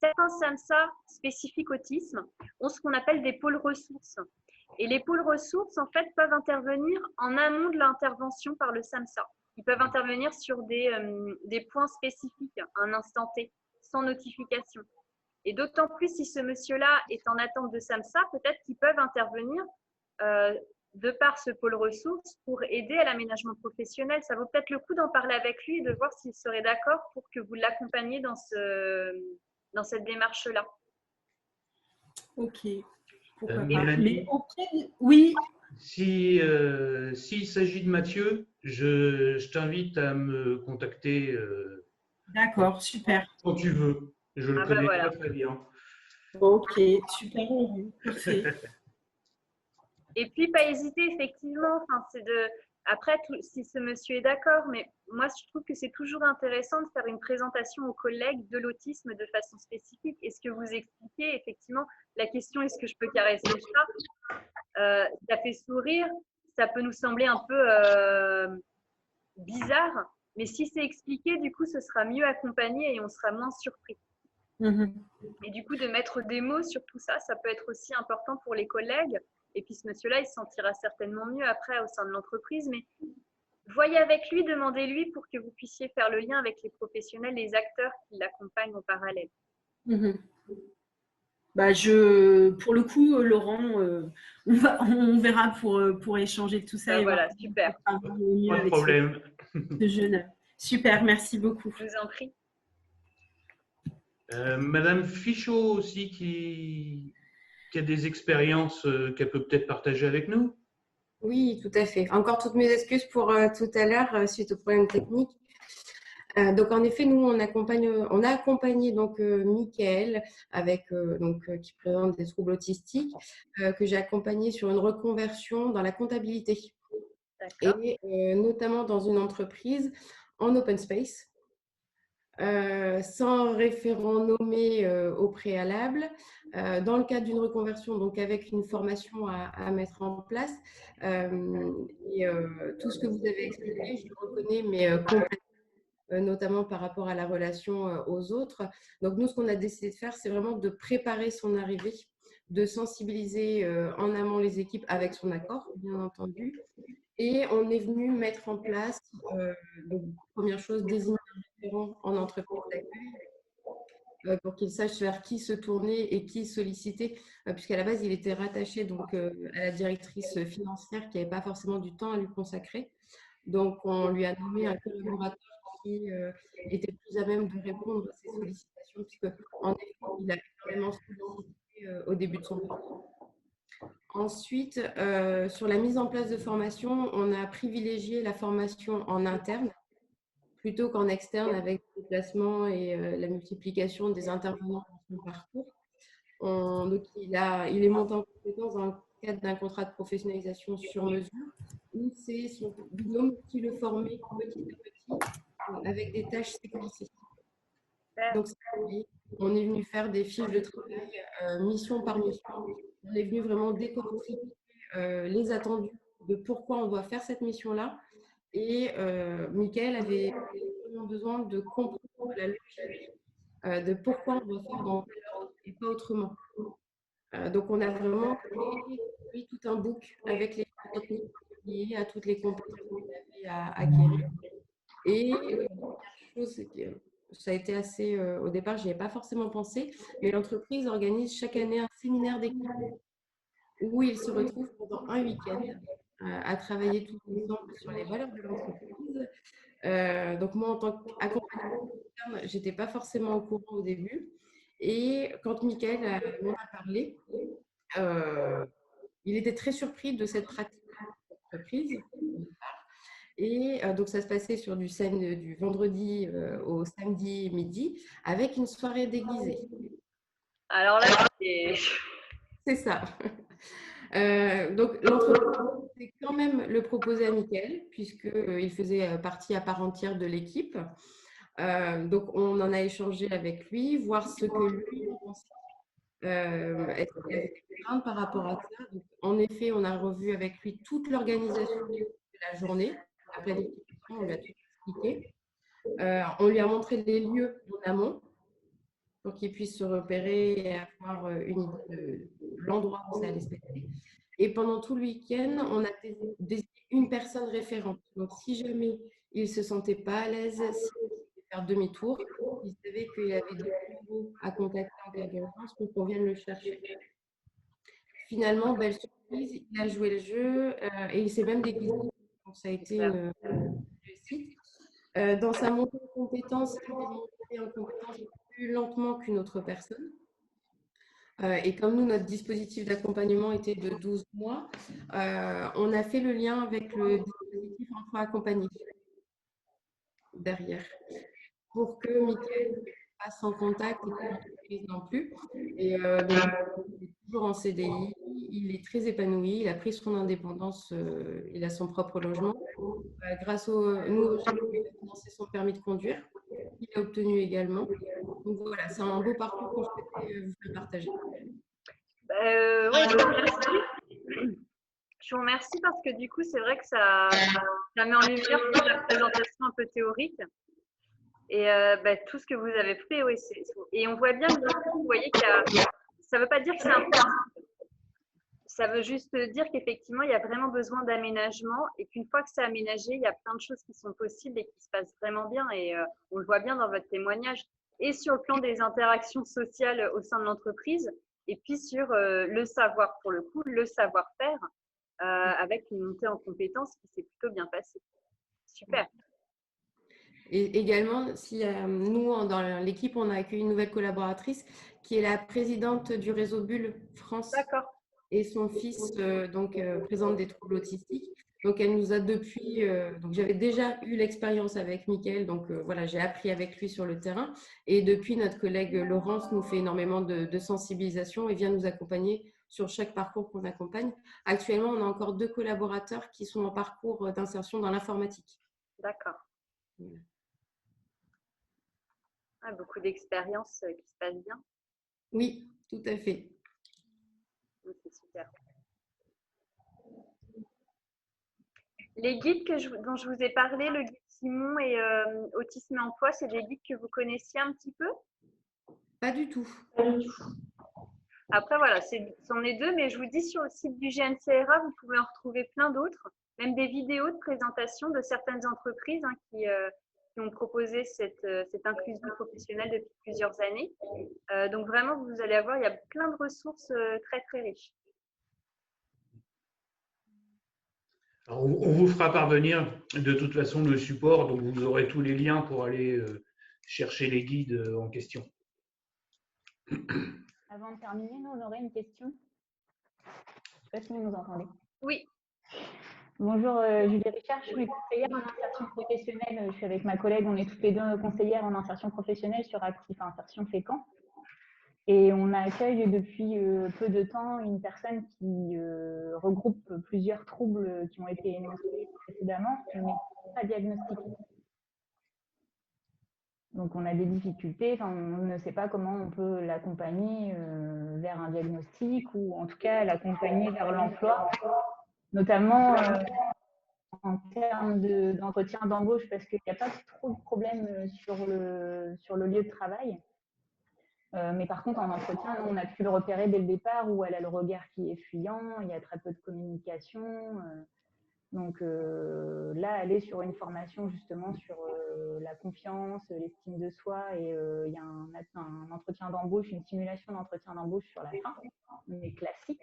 certains SAMSA spécifiques autisme ont ce qu'on appelle des pôles ressources. Et les pôles ressources en fait peuvent intervenir en amont de l'intervention par le SAMSA. Ils peuvent intervenir sur des points spécifiques à un instant T, sans notification. Et d'autant plus si ce monsieur-là est en attente de SAMSA, peut-être qu'ils peuvent intervenir de par ce pôle ressources pour aider à l'aménagement professionnel. Ça vaut peut-être le coup d'en parler avec lui et de voir s'il serait d'accord pour que vous l'accompagniez dans cette démarche-là. Ok. Mélanie, oui. S'il s'agit de Mathieu, je t'invite à me contacter. D'accord, super. Quand tu veux. Je le connais voilà. très bien. Ok, super. Parfait. Et puis, pas hésiter, effectivement, après, si ce monsieur est d'accord, mais moi, je trouve que c'est toujours intéressant de faire une présentation aux collègues de l'autisme de façon spécifique. Et ce que vous expliquez, effectivement, la question « est-ce que je peux caresser le chat ?» ça fait sourire, ça peut nous sembler un peu bizarre, mais si c'est expliqué, du coup, ce sera mieux accompagné et on sera moins surpris. Et du coup, de mettre des mots sur tout ça, ça peut être aussi important pour les collègues. Et puis, ce monsieur-là, il se sentira certainement mieux après au sein de l'entreprise. Mais voyez avec lui, demandez-lui pour que vous puissiez faire le lien avec les professionnels, les acteurs qui l'accompagnent en parallèle. Bah, pour le coup, Laurent, on verra pour échanger de tout ça. Et voilà, super. Pas de problème. Ce jeune. Super, merci beaucoup. Je vous en prie. Madame Fichot aussi qui a des expériences qu'elle peut peut-être partager avec nous. Oui, tout à fait. Encore toutes mes excuses pour tout à l'heure suite aux problèmes techniques. Donc en effet, nous on a accompagné donc Mickaël qui présente des troubles autistiques, que j'ai accompagné sur une reconversion dans la comptabilité et notamment dans une entreprise en open space, sans référent nommé au préalable, dans le cadre d'une reconversion, donc avec une formation à mettre en place. Tout ce que vous avez expliqué, je le reconnais, mais complètement. Notamment par rapport à la relation aux autres. Donc nous, ce qu'on a décidé de faire, c'est vraiment de préparer son arrivée, de sensibiliser en amont les équipes avec son accord, bien entendu. Et on est venu mettre en place, donc, première chose, désigner un référent en entreprise d'accueil pour qu'il sache vers qui se tourner et qui solliciter, puisqu'à la base, il était rattaché donc, à la directrice financière qui n'avait pas forcément du temps à lui consacrer. Donc, on lui a nommé un collaborateur qui était plus à même de répondre à ces sollicitations, puisque en effet, il a énormément sollicité au début de son parcours. Ensuite, sur la mise en place de formation, on a privilégié la formation en interne plutôt qu'en externe avec le déplacement et la multiplication des intervenants dans son parcours. Donc, il est monté en compétence dans le cadre d'un contrat de professionnalisation sur mesure, où c'est son binôme qui le formait petit à petit avec des tâches séquencées. Donc, on est venu faire des fiches de travail mission par mission. On est venu vraiment décortiquer les attendus de pourquoi on doit faire cette mission-là. Et Mickaël avait vraiment besoin de comprendre la logique de pourquoi on doit faire dans tel ordre et pas autrement. Donc, on a vraiment créé tout un book avec les techniques liées à toutes les compétences qu'on avait à acquérir. Et chose, ça a été assez, au départ, je n'y ai pas forcément pensé, mais l'entreprise organise chaque année un séminaire d'équipe où ils se retrouvent pendant un week-end à travailler tous ensemble sur les valeurs de l'entreprise. Donc moi, en tant qu'accompagnante interne, je n'étais pas forcément au courant au début. Et quand Mickaël m'en a parlé, il était très surpris de cette pratique d'entreprise. Et donc, ça se passait sur du vendredi au samedi midi avec une soirée déguisée. Alors là, c'est ça. Donc, l'entreprise s'est quand même le proposer à Mickaël, puisqu'il faisait partie à part entière de l'équipe. Donc, on en a échangé avec lui, voir ce que lui pensait. Est-ce qu'il y avait des craintes par rapport à ça. Donc, en effet, on a revu avec lui toute l'organisation de la journée. La planification, on lui a tout expliqué. On lui a montré les lieux en amont pour qu'il puisse se repérer et avoir une idée de l'endroit où ça allait se passer. Et pendant tout le week-end, on a désigné une personne référente. Donc, si jamais il ne se sentait pas à l'aise, s'il voulait faire demi-tour, il savait qu'il avait des numéros à contacter en cas d'urgence pour qu'on vienne le chercher. Finalement, belle surprise, il a joué le jeu et il s'est même déguisé. Donc, ça a été une réussite. Dans sa montée en compétences, il est monté en compétences plus lentement qu'une autre personne. Et comme nous, notre dispositif d'accompagnement était de 12 mois, on a fait le lien avec le dispositif emploi accompagné derrière pour que Mickaël passe en contact et que l'entreprise non plus. Et donc, il est toujours en CDI, il est très épanoui, il a pris son indépendance, il a son propre logement. Grâce nous, il a financé son permis de conduire, il a obtenu également. Donc voilà, c'est un beau parcours que je souhaitais vous faire partager. Je vous remercie. Je vous remercie parce que du coup, c'est vrai que ça met en lumière toute la présentation un peu théorique. Et tout ce que vous avez fait, oui, et on voit bien que vous voyez que ça ne veut pas dire que c'est impossible. Ça veut juste dire qu'effectivement, il y a vraiment besoin d'aménagement et qu'une fois que c'est aménagé, il y a plein de choses qui sont possibles et qui se passent vraiment bien. Et on le voit bien dans votre témoignage. Et sur le plan des interactions sociales au sein de l'entreprise, et puis sur le savoir, pour le coup, le savoir-faire, avec une montée en compétences qui s'est plutôt bien passée. Super. Et également, si nous, dans l'équipe, on a accueilli une nouvelle collaboratrice qui est la présidente du réseau Bulle France. D'accord. Et son fils présente des troubles autistiques. Donc, elle nous a depuis… donc, j'avais déjà eu l'expérience avec Mickaël. Donc, voilà, j'ai appris avec lui sur le terrain. Et depuis, notre collègue Laurence nous fait énormément de sensibilisation et vient nous accompagner sur chaque parcours qu'on accompagne. Actuellement, on a encore 2 collaborateurs qui sont en parcours d'insertion dans l'informatique. D'accord. Voilà. Ah, beaucoup d'expériences qui se passent bien. Oui, tout à fait. C'est super. Les guides dont je vous ai parlé, le guide Simon et Autisme et Emploi, c'est des guides que vous connaissiez un petit peu? Pas du tout. Après, voilà, c'en est 2, mais je vous dis, sur le site du GNCRA, vous pouvez en retrouver plein d'autres, même des vidéos de présentation de certaines entreprises qui ont proposé cette inclusion professionnelle depuis plusieurs années. Donc vraiment, vous allez avoir, il y a plein de ressources très, très riches. Alors, on vous fera parvenir de toute façon le support, donc vous aurez tous les liens pour aller chercher les guides en question. Avant de terminer, nous, on aurait une question. Je ne sais pas si vous nous entendez. Oui. Bonjour, Julie Richard, je suis conseillère en insertion professionnelle. Je suis avec ma collègue, on est toutes les 2 conseillères en insertion professionnelle sur Actif Insertion Fécamp. Et on accueille depuis peu de temps une personne qui regroupe plusieurs troubles qui ont été énoncés précédemment, mais pas diagnostiqués. Donc, on a des difficultés, on ne sait pas comment on peut l'accompagner vers un diagnostic ou en tout cas l'accompagner vers l'emploi, notamment en termes d'entretien d'embauche, parce qu'il n'y a pas trop de problèmes sur le lieu de travail. Mais par contre, en entretien, nous, on a pu le repérer dès le départ où elle a le regard qui est fuyant, il y a très peu de communication. Donc là, elle est sur une formation justement sur la confiance, l'estime de soi et il y a un entretien d'embauche, une simulation d'entretien d'embauche sur la fin, mais classique.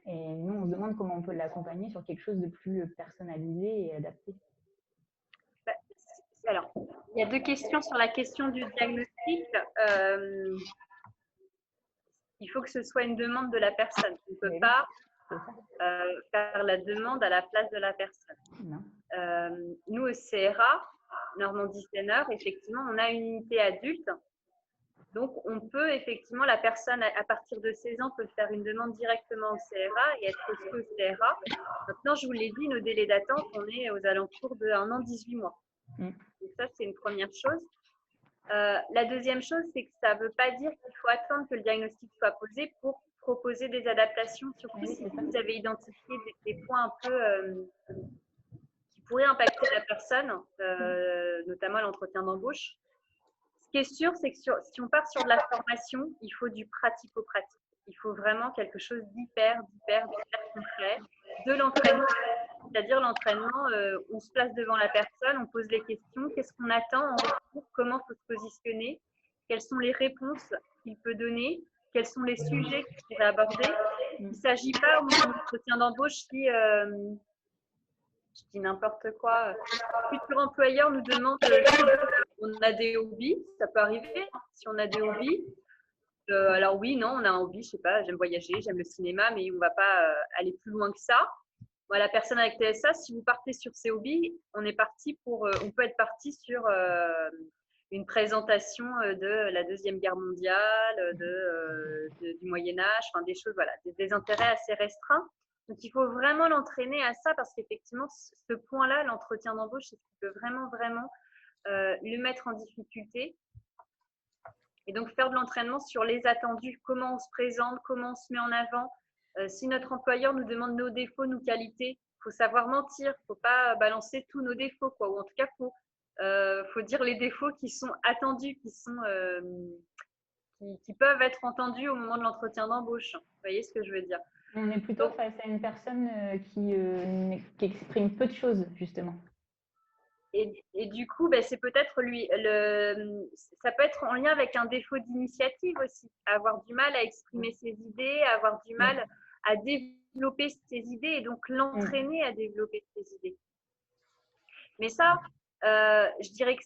Et nous, on se demande comment on peut l'accompagner sur quelque chose de plus personnalisé et adapté. Alors, il y a 2 questions sur la question du diagnostic. Il faut que ce soit une demande de la personne. On ne peut pas faire la demande à la place de la personne. Nous, au CRA, Normandie Senior, effectivement, on a une unité adulte. Donc, on peut effectivement, la personne, à partir de 16 ans, peut faire une demande directement au CRA et être reçue au CRA. Maintenant, je vous l'ai dit, nos délais d'attente, on est aux alentours de 1 an, 18 mois. Donc ça, c'est une première chose. La deuxième chose, c'est que ça ne veut pas dire qu'il faut attendre que le diagnostic soit posé pour proposer des adaptations, surtout si vous avez identifié des points un peu qui pourraient impacter la personne, notamment l'entretien d'embauche. Ce qui est sûr, c'est que si on part sur de la formation, il faut du pratico-pratique. Il faut vraiment quelque chose d'hyper concret, de l'entraînement. C'est-à-dire l'entraînement, on se place devant la personne, on pose les questions, qu'est-ce qu'on attend en retour, comment il faut se positionner, quelles sont les réponses qu'il peut donner, quels sont les sujets qu'il pourrait aborder. Il ne s'agit pas au moment de l'entretien d'embauche si, je dis n'importe quoi, le futur employeur nous demande on a des hobbies, ça peut arriver, si on a des hobbies. Alors oui, non, on a un hobby, je sais pas, j'aime voyager, j'aime le cinéma, mais on ne va pas aller plus loin que ça. La personne avec TSA, si vous partez sur ces hobbies, on peut être parti sur une présentation de la Deuxième Guerre mondiale, du Moyen-Âge, enfin des choses, voilà, des intérêts assez restreints. Donc, il faut vraiment l'entraîner à ça parce qu'effectivement, ce point-là, l'entretien d'embauche, c'est ce qui peut vraiment le mettre en difficulté. Et donc, faire de l'entraînement sur les attendus, comment on se présente, comment on se met en avant. Si notre employeur nous demande nos défauts, nos qualités, il faut savoir mentir, il ne faut pas balancer tous nos défauts, quoi. Ou en tout cas, faut dire les défauts qui sont attendus, qui peuvent être entendus au moment de l'entretien d'embauche. Vous voyez ce que je veux dire? On est plutôt face à une personne qui exprime peu de choses, justement. Et du coup, ben, c'est peut-être ça peut être en lien avec un défaut d'initiative aussi, avoir du mal à exprimer ses idées, avoir du mal à développer ses idées et donc l'entraîner à développer ses idées. Mais ça, je dirais que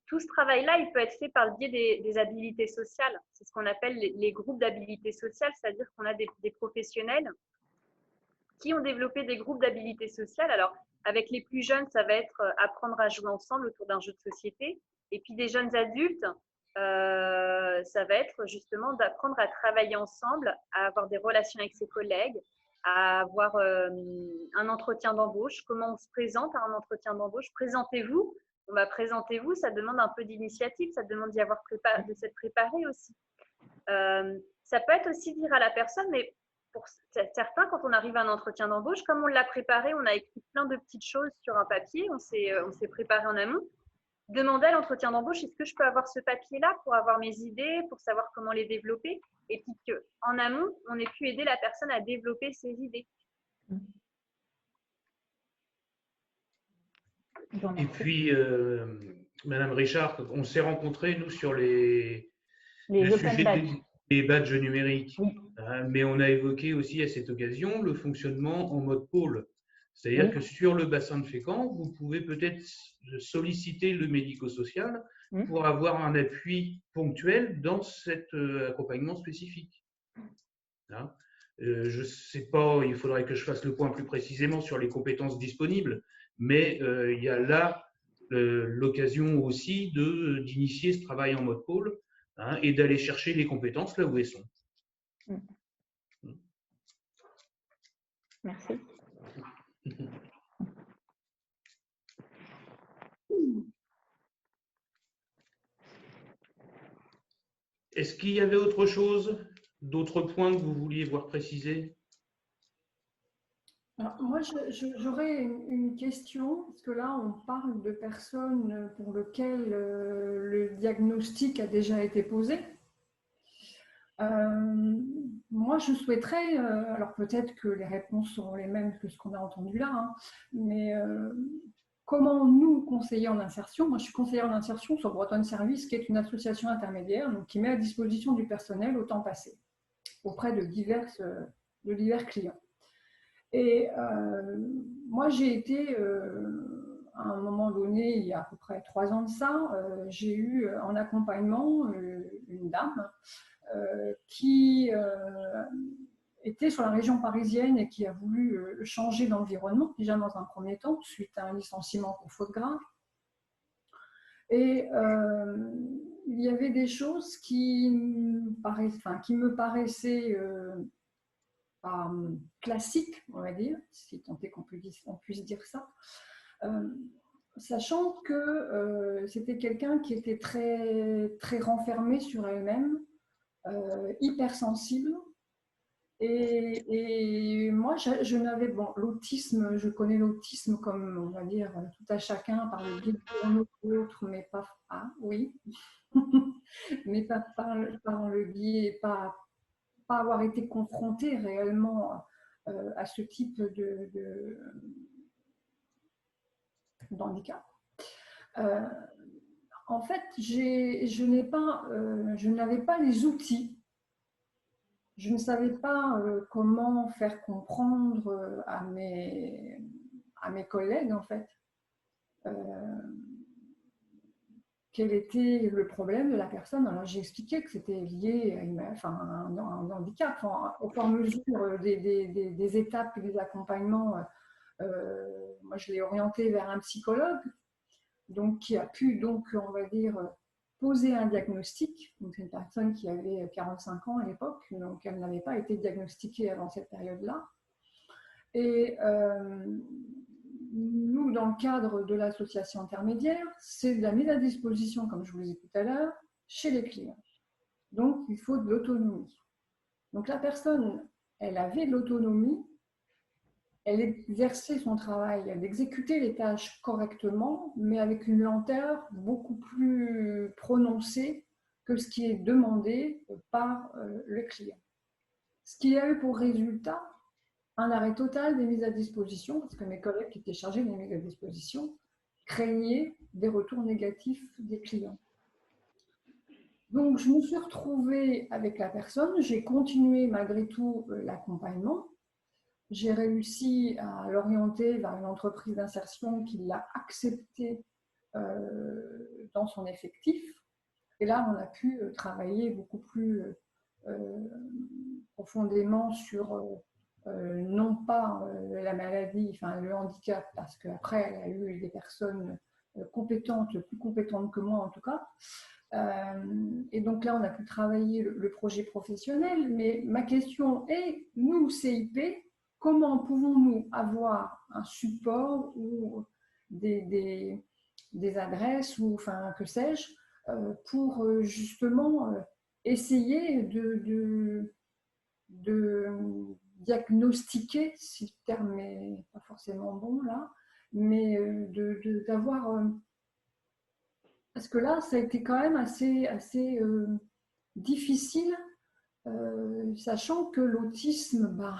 tout ce travail-là, il peut être fait par le biais des habilités sociales. C'est ce qu'on appelle les groupes d'habilité sociale, c'est-à-dire qu'on a des professionnels qui ont développé des groupes d'habilité sociale. Alors, avec les plus jeunes, ça va être apprendre à jouer ensemble autour d'un jeu de société. Et puis des jeunes adultes, ça va être justement d'apprendre à travailler ensemble, à avoir des relations avec ses collègues, à avoir un entretien d'embauche. Comment on se présente à un entretien d'embauche? Présentez-vous. On va présentez-vous, ça demande un peu d'initiative, ça demande de s'être préparé aussi. Ça peut être aussi dire à la personne, mais pour certains, quand on arrive à un entretien d'embauche, comme on l'a préparé, on a écrit plein de petites choses sur un papier, on s'est préparé en amont. Demandez à l'entretien d'embauche, est-ce que je peux avoir ce papier-là pour avoir mes idées, pour savoir comment les développer? Et puis qu'en amont, on ait pu aider la personne à développer ses idées. Et puis, Madame Richard, on s'est rencontrés, nous, sur le sujet des badges numériques. Mais on a évoqué aussi à cette occasion le fonctionnement en mode pôle. C'est-à-dire que sur le bassin de Fécamp, vous pouvez peut-être solliciter le médico-social pour avoir un appui ponctuel dans cet accompagnement spécifique. Je ne sais pas, il faudrait que je fasse le point plus précisément sur les compétences disponibles, mais il y a là l'occasion aussi d'initier ce travail en mode pôle et d'aller chercher les compétences là où elles sont. Merci. Est-ce qu'il y avait autre chose, d'autres points que vous vouliez voir précisés? Alors, moi, j'aurais une question, parce que là, on parle de personnes pour lesquelles le diagnostic a déjà été posé. Moi, je souhaiterais, alors peut-être que les réponses seront les mêmes que ce qu'on a entendu là, mais comment nous, conseillers en insertion, moi je suis conseillère en insertion sur Bretonne Service, qui est une association intermédiaire donc, qui met à disposition du personnel au temps passé, auprès de divers clients. Et moi, j'ai été, à un moment donné, il y a à peu près 3 ans de ça, j'ai eu en accompagnement une dame qui était sur la région parisienne et qui a voulu changer d'environnement, déjà dans un premier temps, suite à un licenciement pour faute grave. Et il y avait des choses qui me paraissaient classiques, on va dire, si tant est qu'on puisse dire ça, sachant que c'était quelqu'un qui était très, très renfermé sur elle-même, hypersensible. Et moi, je n'avais, bon, l'autisme, je connais l'autisme comme, on va dire, tout à chacun par le biais de l'autre, mais pas, oui, mais pas par le biais, pas avoir été confronté réellement à ce type d'handicap. En fait, je n'avais pas les outils. Je ne savais pas comment faire comprendre à mes collègues, en fait, quel était le problème de la personne. Alors, j'ai expliqué que c'était lié à un handicap. Enfin, au fur et à mesure des étapes et des accompagnements, moi, je l'ai orienté vers un psychologue, donc, qui a pu, donc, on va dire, poser un diagnostic. Donc, c'est une personne qui avait 45 ans à l'époque, donc elle n'avait pas été diagnostiquée avant cette période-là. Et nous, dans le cadre de l'association intermédiaire, c'est de la mise à disposition, comme je vous l'ai dit tout à l'heure, chez les clients. Donc, il faut de l'autonomie. Donc, la personne, elle avait de l'autonomie, elle exerçait son travail, elle exécutait les tâches correctement, mais avec une lenteur beaucoup plus prononcée que ce qui est demandé par le client. Ce qui a eu pour résultat un arrêt total des mises à disposition, parce que mes collègues qui étaient chargés des mises à disposition craignaient des retours négatifs des clients. Donc, je me suis retrouvée avec la personne, j'ai continué malgré tout l'accompagnement. J'ai réussi à l'orienter vers une entreprise d'insertion qui l'a accepté dans son effectif. Et là, on a pu travailler beaucoup plus profondément sur non pas la maladie, enfin le handicap, parce qu'après, elle a eu des personnes compétentes, plus compétentes que moi en tout cas. Et donc là, on a pu travailler le projet professionnel. Mais ma question est, nous, CIP, comment pouvons-nous avoir un support ou des adresses ou enfin que sais-je pour justement essayer de diagnostiquer, si le terme n'est pas forcément bon là, mais d'avoir... parce que là, ça a été quand même assez difficile, sachant que l'autisme, bah,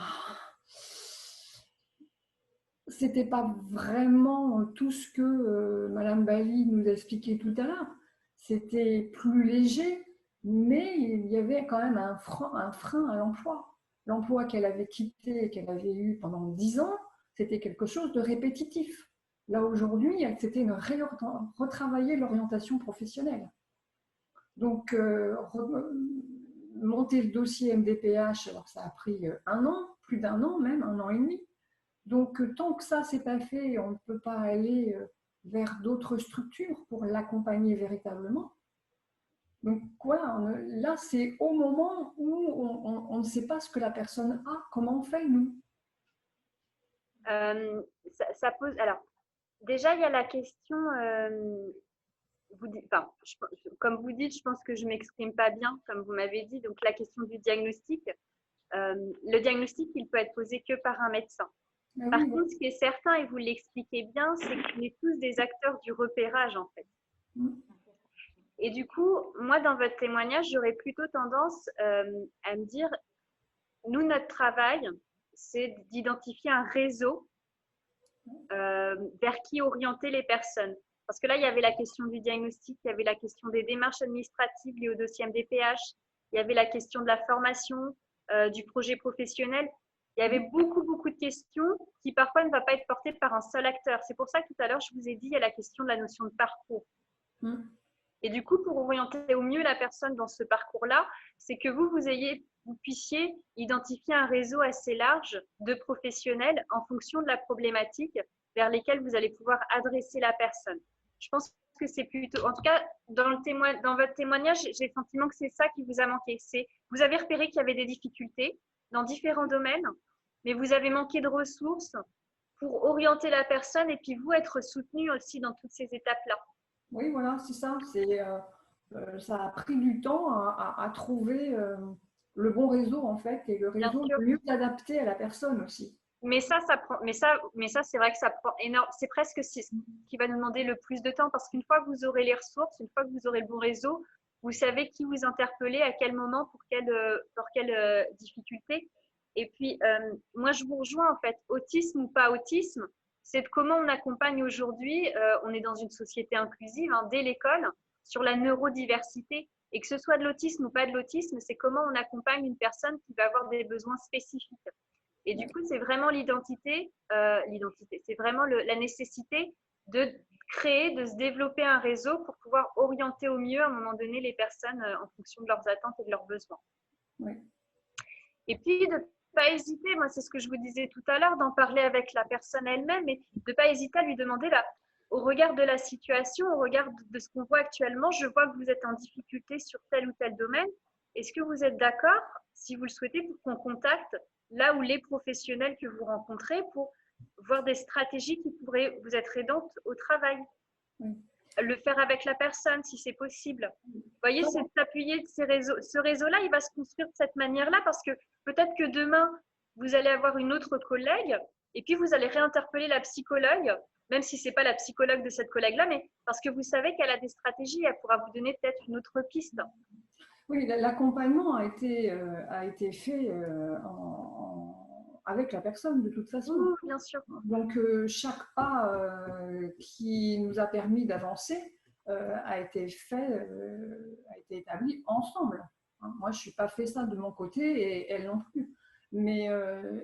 c'était pas vraiment tout ce que Madame Bali nous a expliqué tout à l'heure. C'était plus léger, mais il y avait quand même un frein à l'emploi. L'emploi qu'elle avait quitté, qu'elle avait eu pendant 10 ans, c'était quelque chose de répétitif. Là, aujourd'hui, c'était retravailler l'orientation professionnelle. Donc, monter le dossier MDPH, alors ça a pris 1 an, plus d'1 an même, 1 an et demi. Donc, tant que ça, c'est pas fait, on ne peut pas aller vers d'autres structures pour l'accompagner véritablement. Donc, voilà, là, c'est au moment où on ne sait pas ce que la personne a, comment on fait, nous. Ça pose... Alors, déjà, il y a la question... comme vous dites, je pense que je ne m'exprime pas bien, comme vous m'avez dit. Donc, la question du diagnostic. Le diagnostic, il peut être posé que par un médecin. Par contre, ce qui est certain, et vous l'expliquez bien, c'est qu'on est tous des acteurs du repérage, en fait. Et du coup, moi, dans votre témoignage, j'aurais plutôt tendance à me dire, nous, notre travail, c'est d'identifier un réseau vers qui orienter les personnes. Parce que là, il y avait la question du diagnostic, il y avait la question des démarches administratives liées au dossier MDPH, il y avait la question de la formation, du projet professionnel. Il y avait beaucoup de questions qui parfois ne vont pas être portées par un seul acteur. C'est pour ça que tout à l'heure, je vous ai dit, il y a la question de la notion de parcours. Et du coup, pour orienter au mieux la personne dans ce parcours-là, c'est que vous puissiez identifier un réseau assez large de professionnels en fonction de la problématique vers lesquels vous allez pouvoir adresser la personne. Je pense que c'est plutôt, en tout cas, dans votre témoignage, j'ai le sentiment que c'est ça qui vous a manqué. Vous avez repéré qu'il y avait des difficultés dans différents domaines, mais vous avez manqué de ressources pour orienter la personne et puis vous être soutenu aussi dans toutes ces étapes-là. Oui, voilà, c'est ça. Ça a pris du temps à trouver le bon réseau, en fait, et le réseau le mieux adapté à la personne aussi. Mais ça c'est vrai que ça prend énorme. C'est presque ce qui va nous demander le plus de temps, parce qu'une fois que vous aurez les ressources, une fois que vous aurez le bon réseau, vous savez qui vous interpeller, à quel moment, pour quelle difficulté. Et puis, moi, je vous rejoins, en fait, autisme ou pas autisme, c'est de comment on accompagne aujourd'hui, on est dans une société inclusive, hein, dès l'école, sur la neurodiversité. Et que ce soit de l'autisme ou pas de l'autisme, c'est comment on accompagne une personne qui va avoir des besoins spécifiques. Et du coup, c'est vraiment l'identité, c'est vraiment la nécessité de créer, de se développer un réseau pour pouvoir orienter au mieux, à un moment donné, les personnes en fonction de leurs attentes et de leurs besoins. Oui. Et puis, de ne pas hésiter, moi, c'est ce que je vous disais tout à l'heure, d'en parler avec la personne elle-même et de ne pas hésiter à lui demander, au regard de la situation, au regard de ce qu'on voit actuellement, je vois que vous êtes en difficulté sur tel ou tel domaine. Est-ce que vous êtes d'accord, si vous le souhaitez, pour qu'on contacte là où les professionnels que vous rencontrez pour voir des stratégies qui pourraient vous être aidantes au travail. Le faire avec la personne, si c'est possible. Vous voyez, c'est de s'appuyer de ces réseaux. Ce réseau-là, il va se construire de cette manière-là parce que peut-être que demain, vous allez avoir une autre collègue et puis vous allez réinterpeller la psychologue, même si ce n'est pas la psychologue de cette collègue-là, mais parce que vous savez qu'elle a des stratégies, elle pourra vous donner peut-être une autre piste. Oui, l'accompagnement a été fait avec la personne de toute façon. Bien sûr. Donc, chaque pas qui nous a permis d'avancer a été fait, a été établi ensemble. Moi, je ne suis pas fait ça de mon côté et elle non plus. Mais,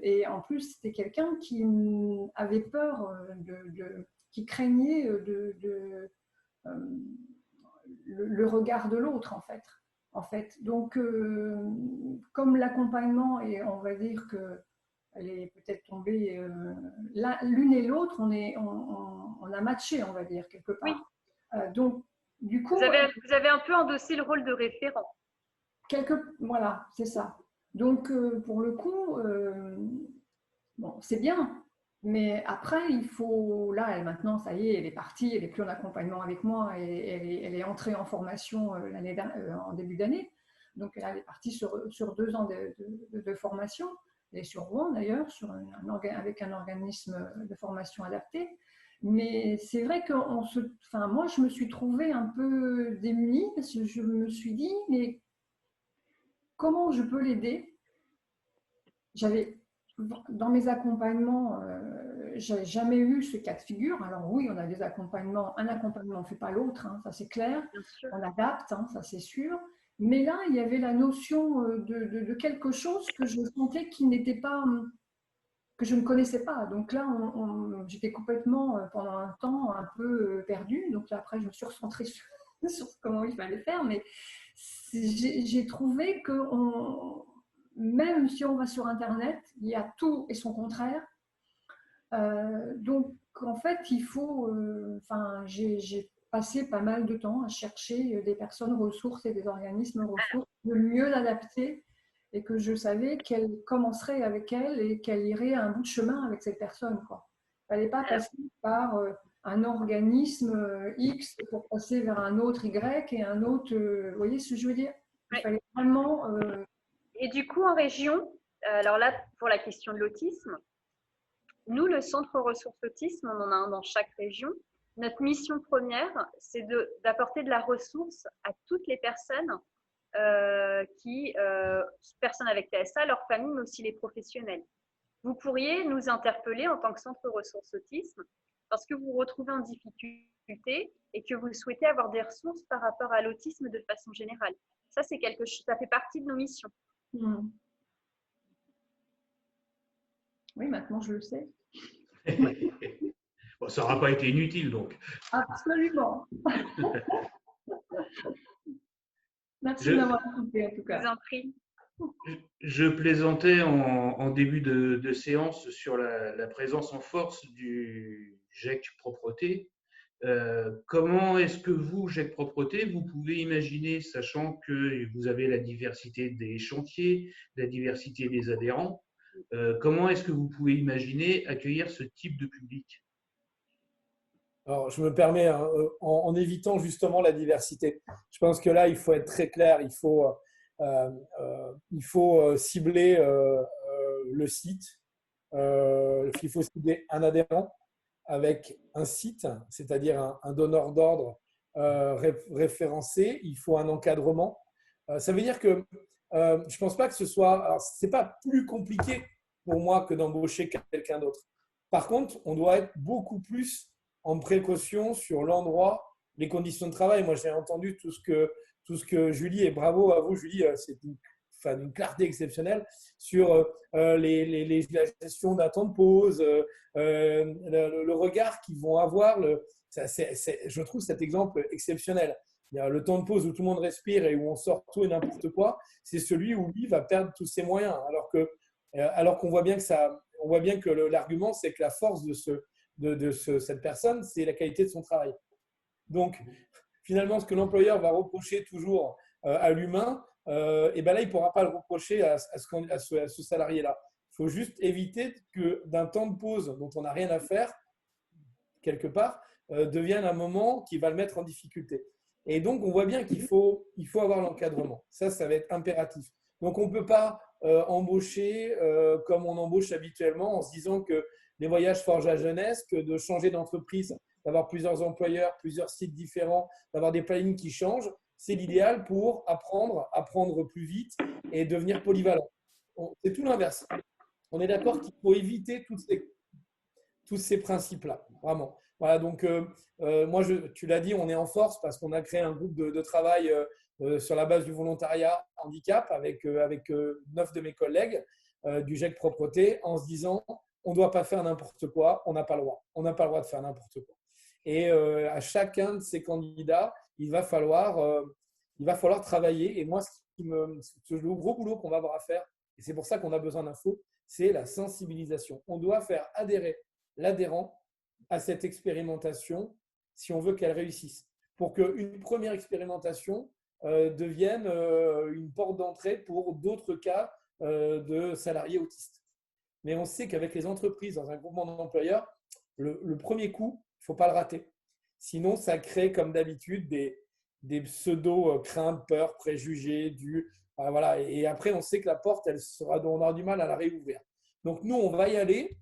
et en plus, c'était quelqu'un qui avait peur, qui craignait le regard de l'autre, en fait. Donc, comme l'accompagnement, et on va dire qu'elle est peut-être tombée, l'une et l'autre, on a matché, on va dire, quelque part. Oui. Donc, du coup… Vous avez un peu endossé le rôle de référent. Voilà, c'est ça. Donc, pour le coup, bon, c'est bien. Mais après, il faut… Là, maintenant, ça y est, elle est partie, elle n'est plus en accompagnement avec moi, et elle est entrée en formation en début d'année. Donc, elle est partie sur 2 ans de formation. Elle est sur Rouen, d'ailleurs, avec un organisme de formation adapté. Mais c'est vrai que moi, je me suis trouvée un peu démunie, parce que je me suis dit, mais comment je peux l'aider? Dans mes accompagnements, je n'avais jamais eu ce cas de figure. Alors oui, on a des accompagnements, un accompagnement ne fait pas l'autre, ça c'est clair. On adapte, ça c'est sûr. Mais là, il y avait la notion de quelque chose que je sentais qui n'était pas, que je ne connaissais pas. Donc là, j'étais complètement, pendant un temps, un peu perdue. Donc là, après, je me suis recentrée sur comment il fallait faire. Mais j'ai trouvé que même si on va sur Internet, il y a tout et son contraire. Donc, en fait, il faut… j'ai passé pas mal de temps à chercher des personnes ressources et des organismes ressources le mieux adaptés, et que je savais qu'elle commencerait avec elle et qu'elle irait un bout de chemin avec cette personne. Il ne fallait pas passer par un organisme X pour passer vers un autre Y et un autre… vous voyez ce que je veux dire? Il fallait vraiment… Et du coup, en région, alors là, pour la question de l'autisme, nous, le Centre Ressources Autisme, on en a un dans chaque région. Notre mission première, c'est d'apporter de la ressource à toutes les personnes, personnes avec TSA, leurs familles, mais aussi les professionnels. Vous pourriez nous interpeller en tant que Centre Ressources Autisme parce que vous vous retrouvez en difficulté et que vous souhaitez avoir des ressources par rapport à l'autisme de façon générale. Ça, c'est quelque chose, ça fait partie de nos missions. Oui, maintenant je le sais. Bon, ça n'aura pas été inutile donc. Absolument. Merci de m'avoir écouté en tout cas. Je vous en prie. Je plaisantais en début de séance sur la présence en force du GEC Propreté. Comment est-ce que vous, GEC Propreté, vous pouvez imaginer, sachant que vous avez la diversité des chantiers, la diversité des adhérents, comment est-ce que vous pouvez imaginer accueillir ce type de public? Alors, je me permets, en évitant justement la diversité, je pense que là, il faut être très clair, il faut cibler le site, il faut cibler un adhérent avec un site, c'est-à-dire un donneur d'ordre référencé, il faut un encadrement. Ça veut dire que je ne pense pas que ce soit… Alors, ce n'est pas plus compliqué pour moi que d'embaucher quelqu'un d'autre. Par contre, on doit être beaucoup plus en précaution sur l'endroit, les conditions de travail. Moi, j'ai entendu tout ce que Julie, et bravo à vous, Julie, c'est une clarté exceptionnelle sur la gestion d'un temps de pause, le regard qu'ils vont avoir. Je trouve cet exemple exceptionnel. Il y a le temps de pause où tout le monde respire et où on sort tout et n'importe quoi. C'est celui où lui va perdre tous ses moyens. Alors qu'on voit bien que l'argument, c'est que la force de cette personne, c'est la qualité de son travail. Donc, finalement, ce que l'employeur va reprocher toujours à l'humain, et ben là, il ne pourra pas le reprocher à ce salarié-là. Il faut juste éviter que d'un temps de pause dont on n'a rien à faire, quelque part, devienne un moment qui va le mettre en difficulté. Et donc, on voit bien qu'il faut avoir l'encadrement. Ça va être impératif. Donc, on ne peut pas embaucher comme on embauche habituellement en se disant que les voyages forgent la jeunesse, que de changer d'entreprise, d'avoir plusieurs employeurs, plusieurs sites différents, d'avoir des plannings qui changent, c'est l'idéal pour apprendre plus vite et devenir polyvalent. C'est tout l'inverse. On est d'accord qu'il faut éviter tous ces principes-là, vraiment. Voilà, donc moi, tu l'as dit, on est en force parce qu'on a créé un groupe de travail sur la base du volontariat handicap avec 9 de mes collègues du GEC Propreté en se disant on ne doit pas faire n'importe quoi, on n'a pas le droit. On n'a pas le droit de faire n'importe quoi. Et à chacun de ces candidats, il va falloir travailler. Et moi, le gros boulot qu'on va avoir à faire, et c'est pour ça qu'on a besoin d'infos, c'est la sensibilisation. On doit faire adhérer l'adhérent à cette expérimentation si on veut qu'elle réussisse. Pour qu'une première expérimentation devienne une porte d'entrée pour d'autres cas de salariés autistes. Mais on sait qu'avec les entreprises, dans un groupement d'employeurs, le premier coup, il ne faut pas le rater. Sinon, ça crée, comme d'habitude, des pseudo-craintes, peurs, préjugés, voilà. Et après, on sait que la porte, on aura du mal à la réouvrir. Donc, nous, on va y aller,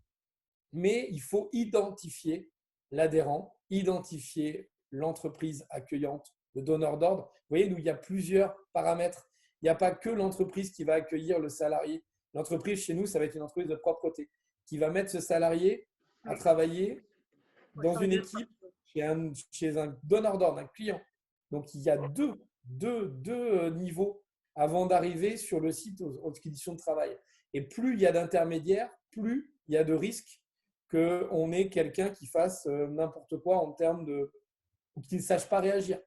mais il faut identifier l'adhérent, identifier l'entreprise accueillante, le donneur d'ordre. Vous voyez, nous, il y a plusieurs paramètres. Il n'y a pas que l'entreprise qui va accueillir le salarié. L'entreprise, chez nous, ça va être une entreprise de propreté qui va mettre ce salarié à travailler dans une équipe chez un donneur d'ordre, un client. Donc, il y a deux niveaux avant d'arriver sur le site aux conditions de travail. Et plus il y a d'intermédiaires, plus il y a de risques qu'on ait quelqu'un qui fasse n'importe quoi en termes ou qui ne sache pas réagir.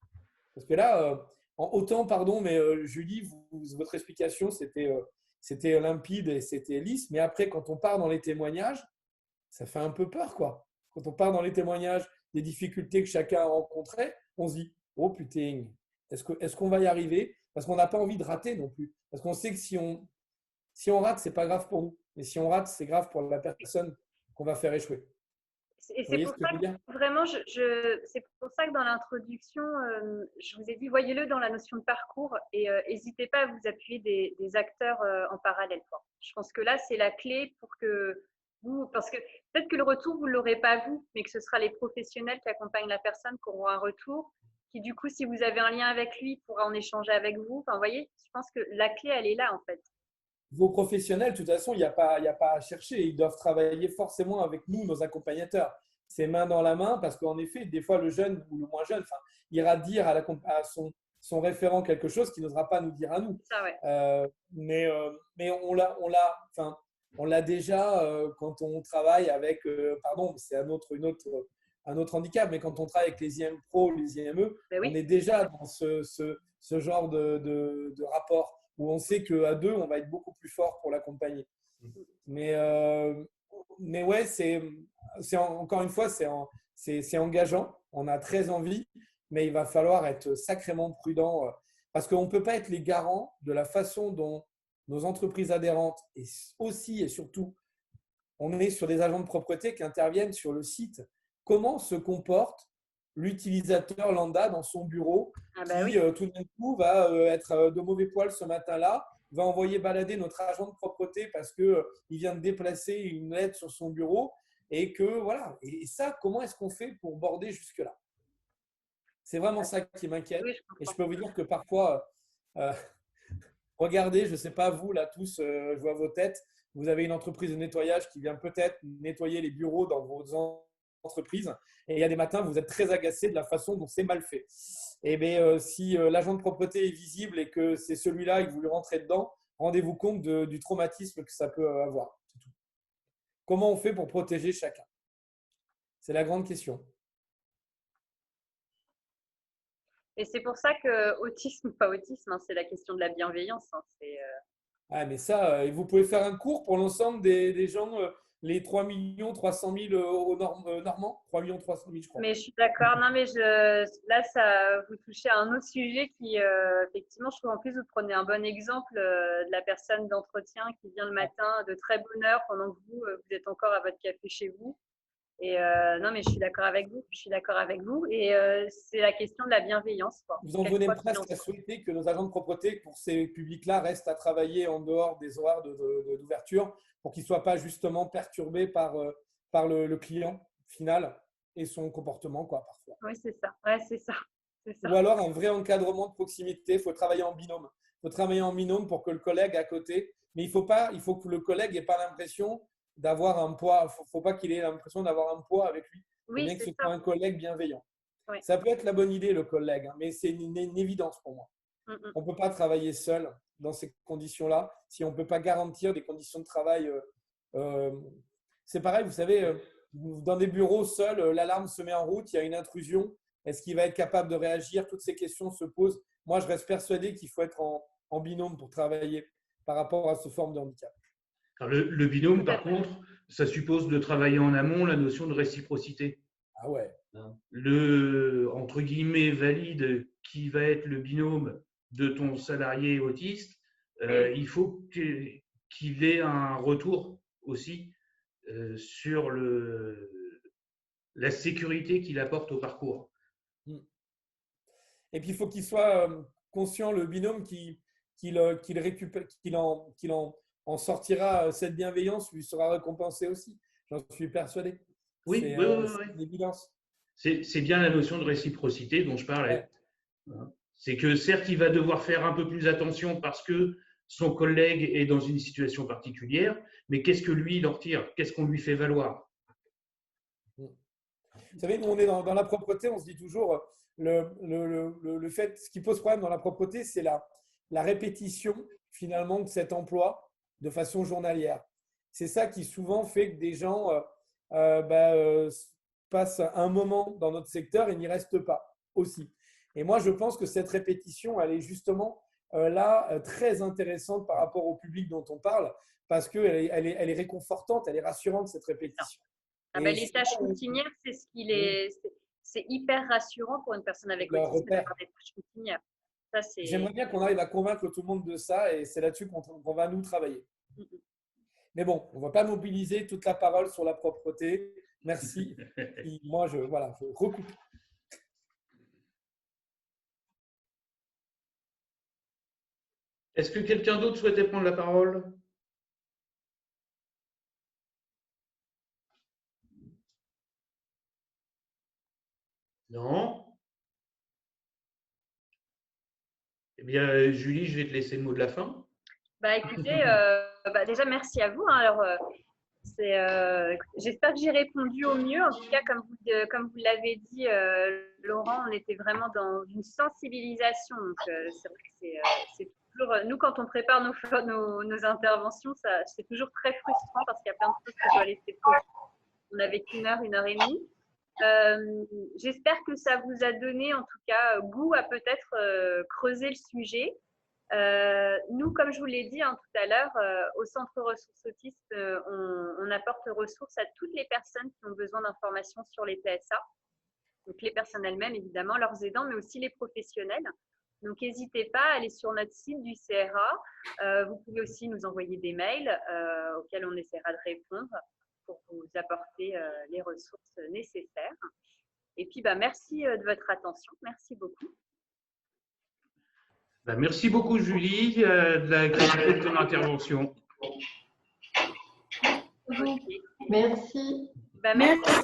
Parce que là, autant, pardon, mais Julie, votre explication, c'était limpide et c'était lisse. Mais après, quand on part dans les témoignages, ça fait un peu peur, quoi. Quand on part dans les témoignages des difficultés que chacun a rencontrées, on se dit « Oh putain, est-ce qu'on va y arriver ?» Parce qu'on n'a pas envie de rater non plus. Parce qu'on sait que si on rate, ce n'est pas grave pour nous. Mais si on rate, c'est grave pour la personne qu'on va faire échouer. Et c'est pour ça que vraiment, c'est pour ça que dans l'introduction, je vous ai dit, voyez-le dans la notion de parcours et n'hésitez pas à vous appuyer des acteurs en parallèle. Je pense que là, c'est la clé pour que parce que peut-être que le retour, vous ne l'aurez pas vous, mais que ce sera les professionnels qui accompagnent la personne qui auront un retour, qui du coup, si vous avez un lien avec lui, pourra en échanger avec vous. Enfin, vous voyez, je pense que la clé, elle est là en fait. Vos professionnels, de toute façon, il n'y a pas à chercher. Ils doivent travailler forcément avec nous, nos accompagnateurs. C'est main dans la main parce qu'en effet, des fois, le jeune ou le moins jeune ira dire à son référent quelque chose qu'il n'osera pas nous dire à nous. Ça, ouais. Mais on l'a déjà quand on travaille avec, pardon, c'est un autre handicap, mais quand on travaille avec les IM Pro, les IME, on est déjà dans ce genre de rapport où on sait qu'à deux, on va être beaucoup plus fort pour l'accompagner. Mais ouais, encore une fois, c'est engageant. On a très envie, mais il va falloir être sacrément prudent parce qu'on ne peut pas être les garants de la façon dont nos entreprises adhérentes et aussi et surtout, on est sur des agents de propreté qui interviennent sur le site. Comment se comporte l'utilisateur lambda dans son bureau qui, tout d'un coup, va être de mauvais poil ce matin-là, va envoyer balader notre agent de propreté parce qu'il vient de déplacer une lettre sur son bureau et que voilà. Et ça, comment est-ce qu'on fait pour border jusque-là? C'est vraiment ça qui m'inquiète. Et je peux vous dire que parfois, regardez, je ne sais pas vous là tous, je vois vos têtes, vous avez une entreprise de nettoyage qui vient peut-être nettoyer les bureaux dans vos entreprises et il y a des matins, vous êtes très agacé de la façon dont c'est mal fait. Et bien, si l'agent de propreté est visible et que c'est celui-là et que vous lui rentrez dedans, rendez-vous compte du traumatisme que ça peut avoir. C'est tout. Comment on fait pour protéger chacun? C'est la grande question. Et c'est pour ça que autisme, pas autisme, c'est la question de la bienveillance. Ah, mais ça, vous pouvez faire un cours pour l'ensemble des gens, les 3 300 000 normands, 3 300 000, je crois. Mais je suis d'accord. Non, mais là, ça vous touchez à un autre sujet qui, effectivement, je trouve en plus, vous prenez un bon exemple de la personne d'entretien qui vient le matin de très bonne heure pendant que vous êtes encore à votre café chez vous. Et non, mais je suis d'accord avec vous. Et c'est la question de la bienveillance. Vous en venez presque à souhaiter que nos agents de propreté, pour ces publics-là, restent à travailler en dehors des horaires d'ouverture pour qu'ils ne soient pas justement perturbés par le client final et son comportement, quoi, parfois. Oui, c'est ça. Ouais, c'est ça. Ou alors un vrai encadrement de proximité. Il faut travailler en binôme. faut travailler en binôme pour que le collègue à côté, mais il faut que le collègue n'ait pas l'impression d'avoir un poids, faut pas qu'il ait l'impression d'avoir un poids avec lui. Il faut bien que ce soit un collègue bienveillant. Oui. Ça peut être la bonne idée, le collègue, hein, mais c'est une évidence pour moi. On ne peut pas travailler seul dans ces conditions-là si on ne peut pas garantir des conditions de travail. C'est pareil, vous savez, dans des bureaux seuls, l'alarme se met en route, il y a une intrusion. Est-ce qu'il va être capable de réagir? Toutes ces questions se posent. Moi, je reste persuadé qu'il faut être en binôme pour travailler par rapport à cette forme de handicap. Alors, le binôme, par contre, ça suppose de travailler en amont la notion de réciprocité. Ah ouais. Le, entre guillemets, valide qui va être le binôme de ton salarié autiste, il faut qu'il ait un retour aussi sur la sécurité qu'il apporte au parcours. Et puis, il faut qu'il soit conscient, le binôme, qu'il en sortira, cette bienveillance lui sera récompensée aussi. J'en suis persuadé. Oui, c'est une évidence. C'est bien la notion de réciprocité dont je parlais. Ouais. C'est que certes, il va devoir faire un peu plus attention parce que son collègue est dans une situation particulière, mais qu'est-ce que lui, il en retire? Qu'est-ce qu'on lui fait valoir? Vous savez, nous, on est dans la propreté, on se dit toujours, le fait, ce qui pose problème dans la propreté, c'est la répétition, finalement, de cet emploi de façon journalière. C'est ça qui souvent fait que des gens passent un moment dans notre secteur et n'y restent pas aussi. Et moi, je pense que cette répétition, elle est justement très intéressante par rapport au public dont on parle, parce qu'elle est réconfortante, elle est rassurante, cette répétition. Les tâches routinières, c'est hyper rassurant pour une personne avec autisme d'avoir des tâches routinières. J'aimerais bien qu'on arrive à convaincre tout le monde de ça, et c'est là-dessus qu'on va nous travailler. Mais bon, on ne va pas mobiliser toute la parole sur la propreté. Merci. Et moi, je recoupe. Est-ce que quelqu'un d'autre souhaitait prendre la parole? Non? Eh bien, Julie, je vais te laisser le mot de la fin. Écoutez, déjà, merci à vous. Alors, j'espère que j'ai répondu au mieux. En tout cas, comme vous l'avez dit, Laurent, on était vraiment dans une sensibilisation. Donc, c'est vrai que c'est toujours… Nous, quand on prépare nos interventions, c'est toujours très frustrant parce qu'il y a plein de choses que je dois laisser poser. On n'avait qu'une heure et demie. J'espère que ça vous a donné, en tout cas, goût à peut-être creuser le sujet. Nous, comme je vous l'ai dit tout à l'heure, au Centre Ressources Autistes, on apporte ressources à toutes les personnes qui ont besoin d'informations sur les TSA. Donc, les personnes elles-mêmes, évidemment, leurs aidants, mais aussi les professionnels. Donc, n'hésitez pas à aller sur notre site du CRA. Vous pouvez aussi nous envoyer des mails auxquels on essaiera de répondre pour vous apporter les ressources nécessaires. Et puis, merci de votre attention. Merci beaucoup. Merci beaucoup, Julie, de la qualité de ton intervention. Merci. Merci.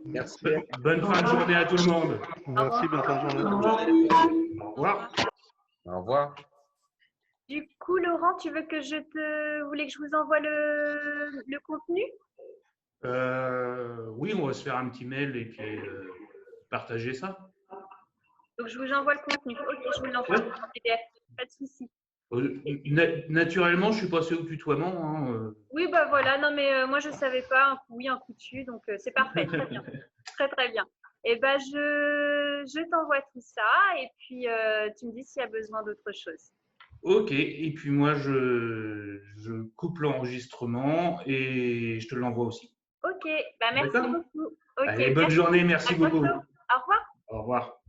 Merci. Bonne fin de journée à tout le monde. Merci, bonne fin de journée. Au revoir. Au revoir. Du coup, Laurent, tu veux que voulais que je vous envoie le contenu? Oui, on va se faire un petit mail et puis partager ça. Donc, je vous envoie le contenu. Ok, je vous l'envoie en PDF. Pas de souci. Naturellement, je suis passé au tutoiement. Oui, voilà. Non, mais moi, je ne savais pas. Un coup oui, un coup dessus. Donc, c'est parfait. Très bien. Très, très bien. Et je t'envoie tout ça. Et puis, tu me dis s'il y a besoin d'autre chose. Ok. Et puis, moi, je coupe l'enregistrement et je te l'envoie aussi. Ok. Merci beaucoup. Okay, allez, bonne journée. Merci beaucoup. Au revoir. Au revoir.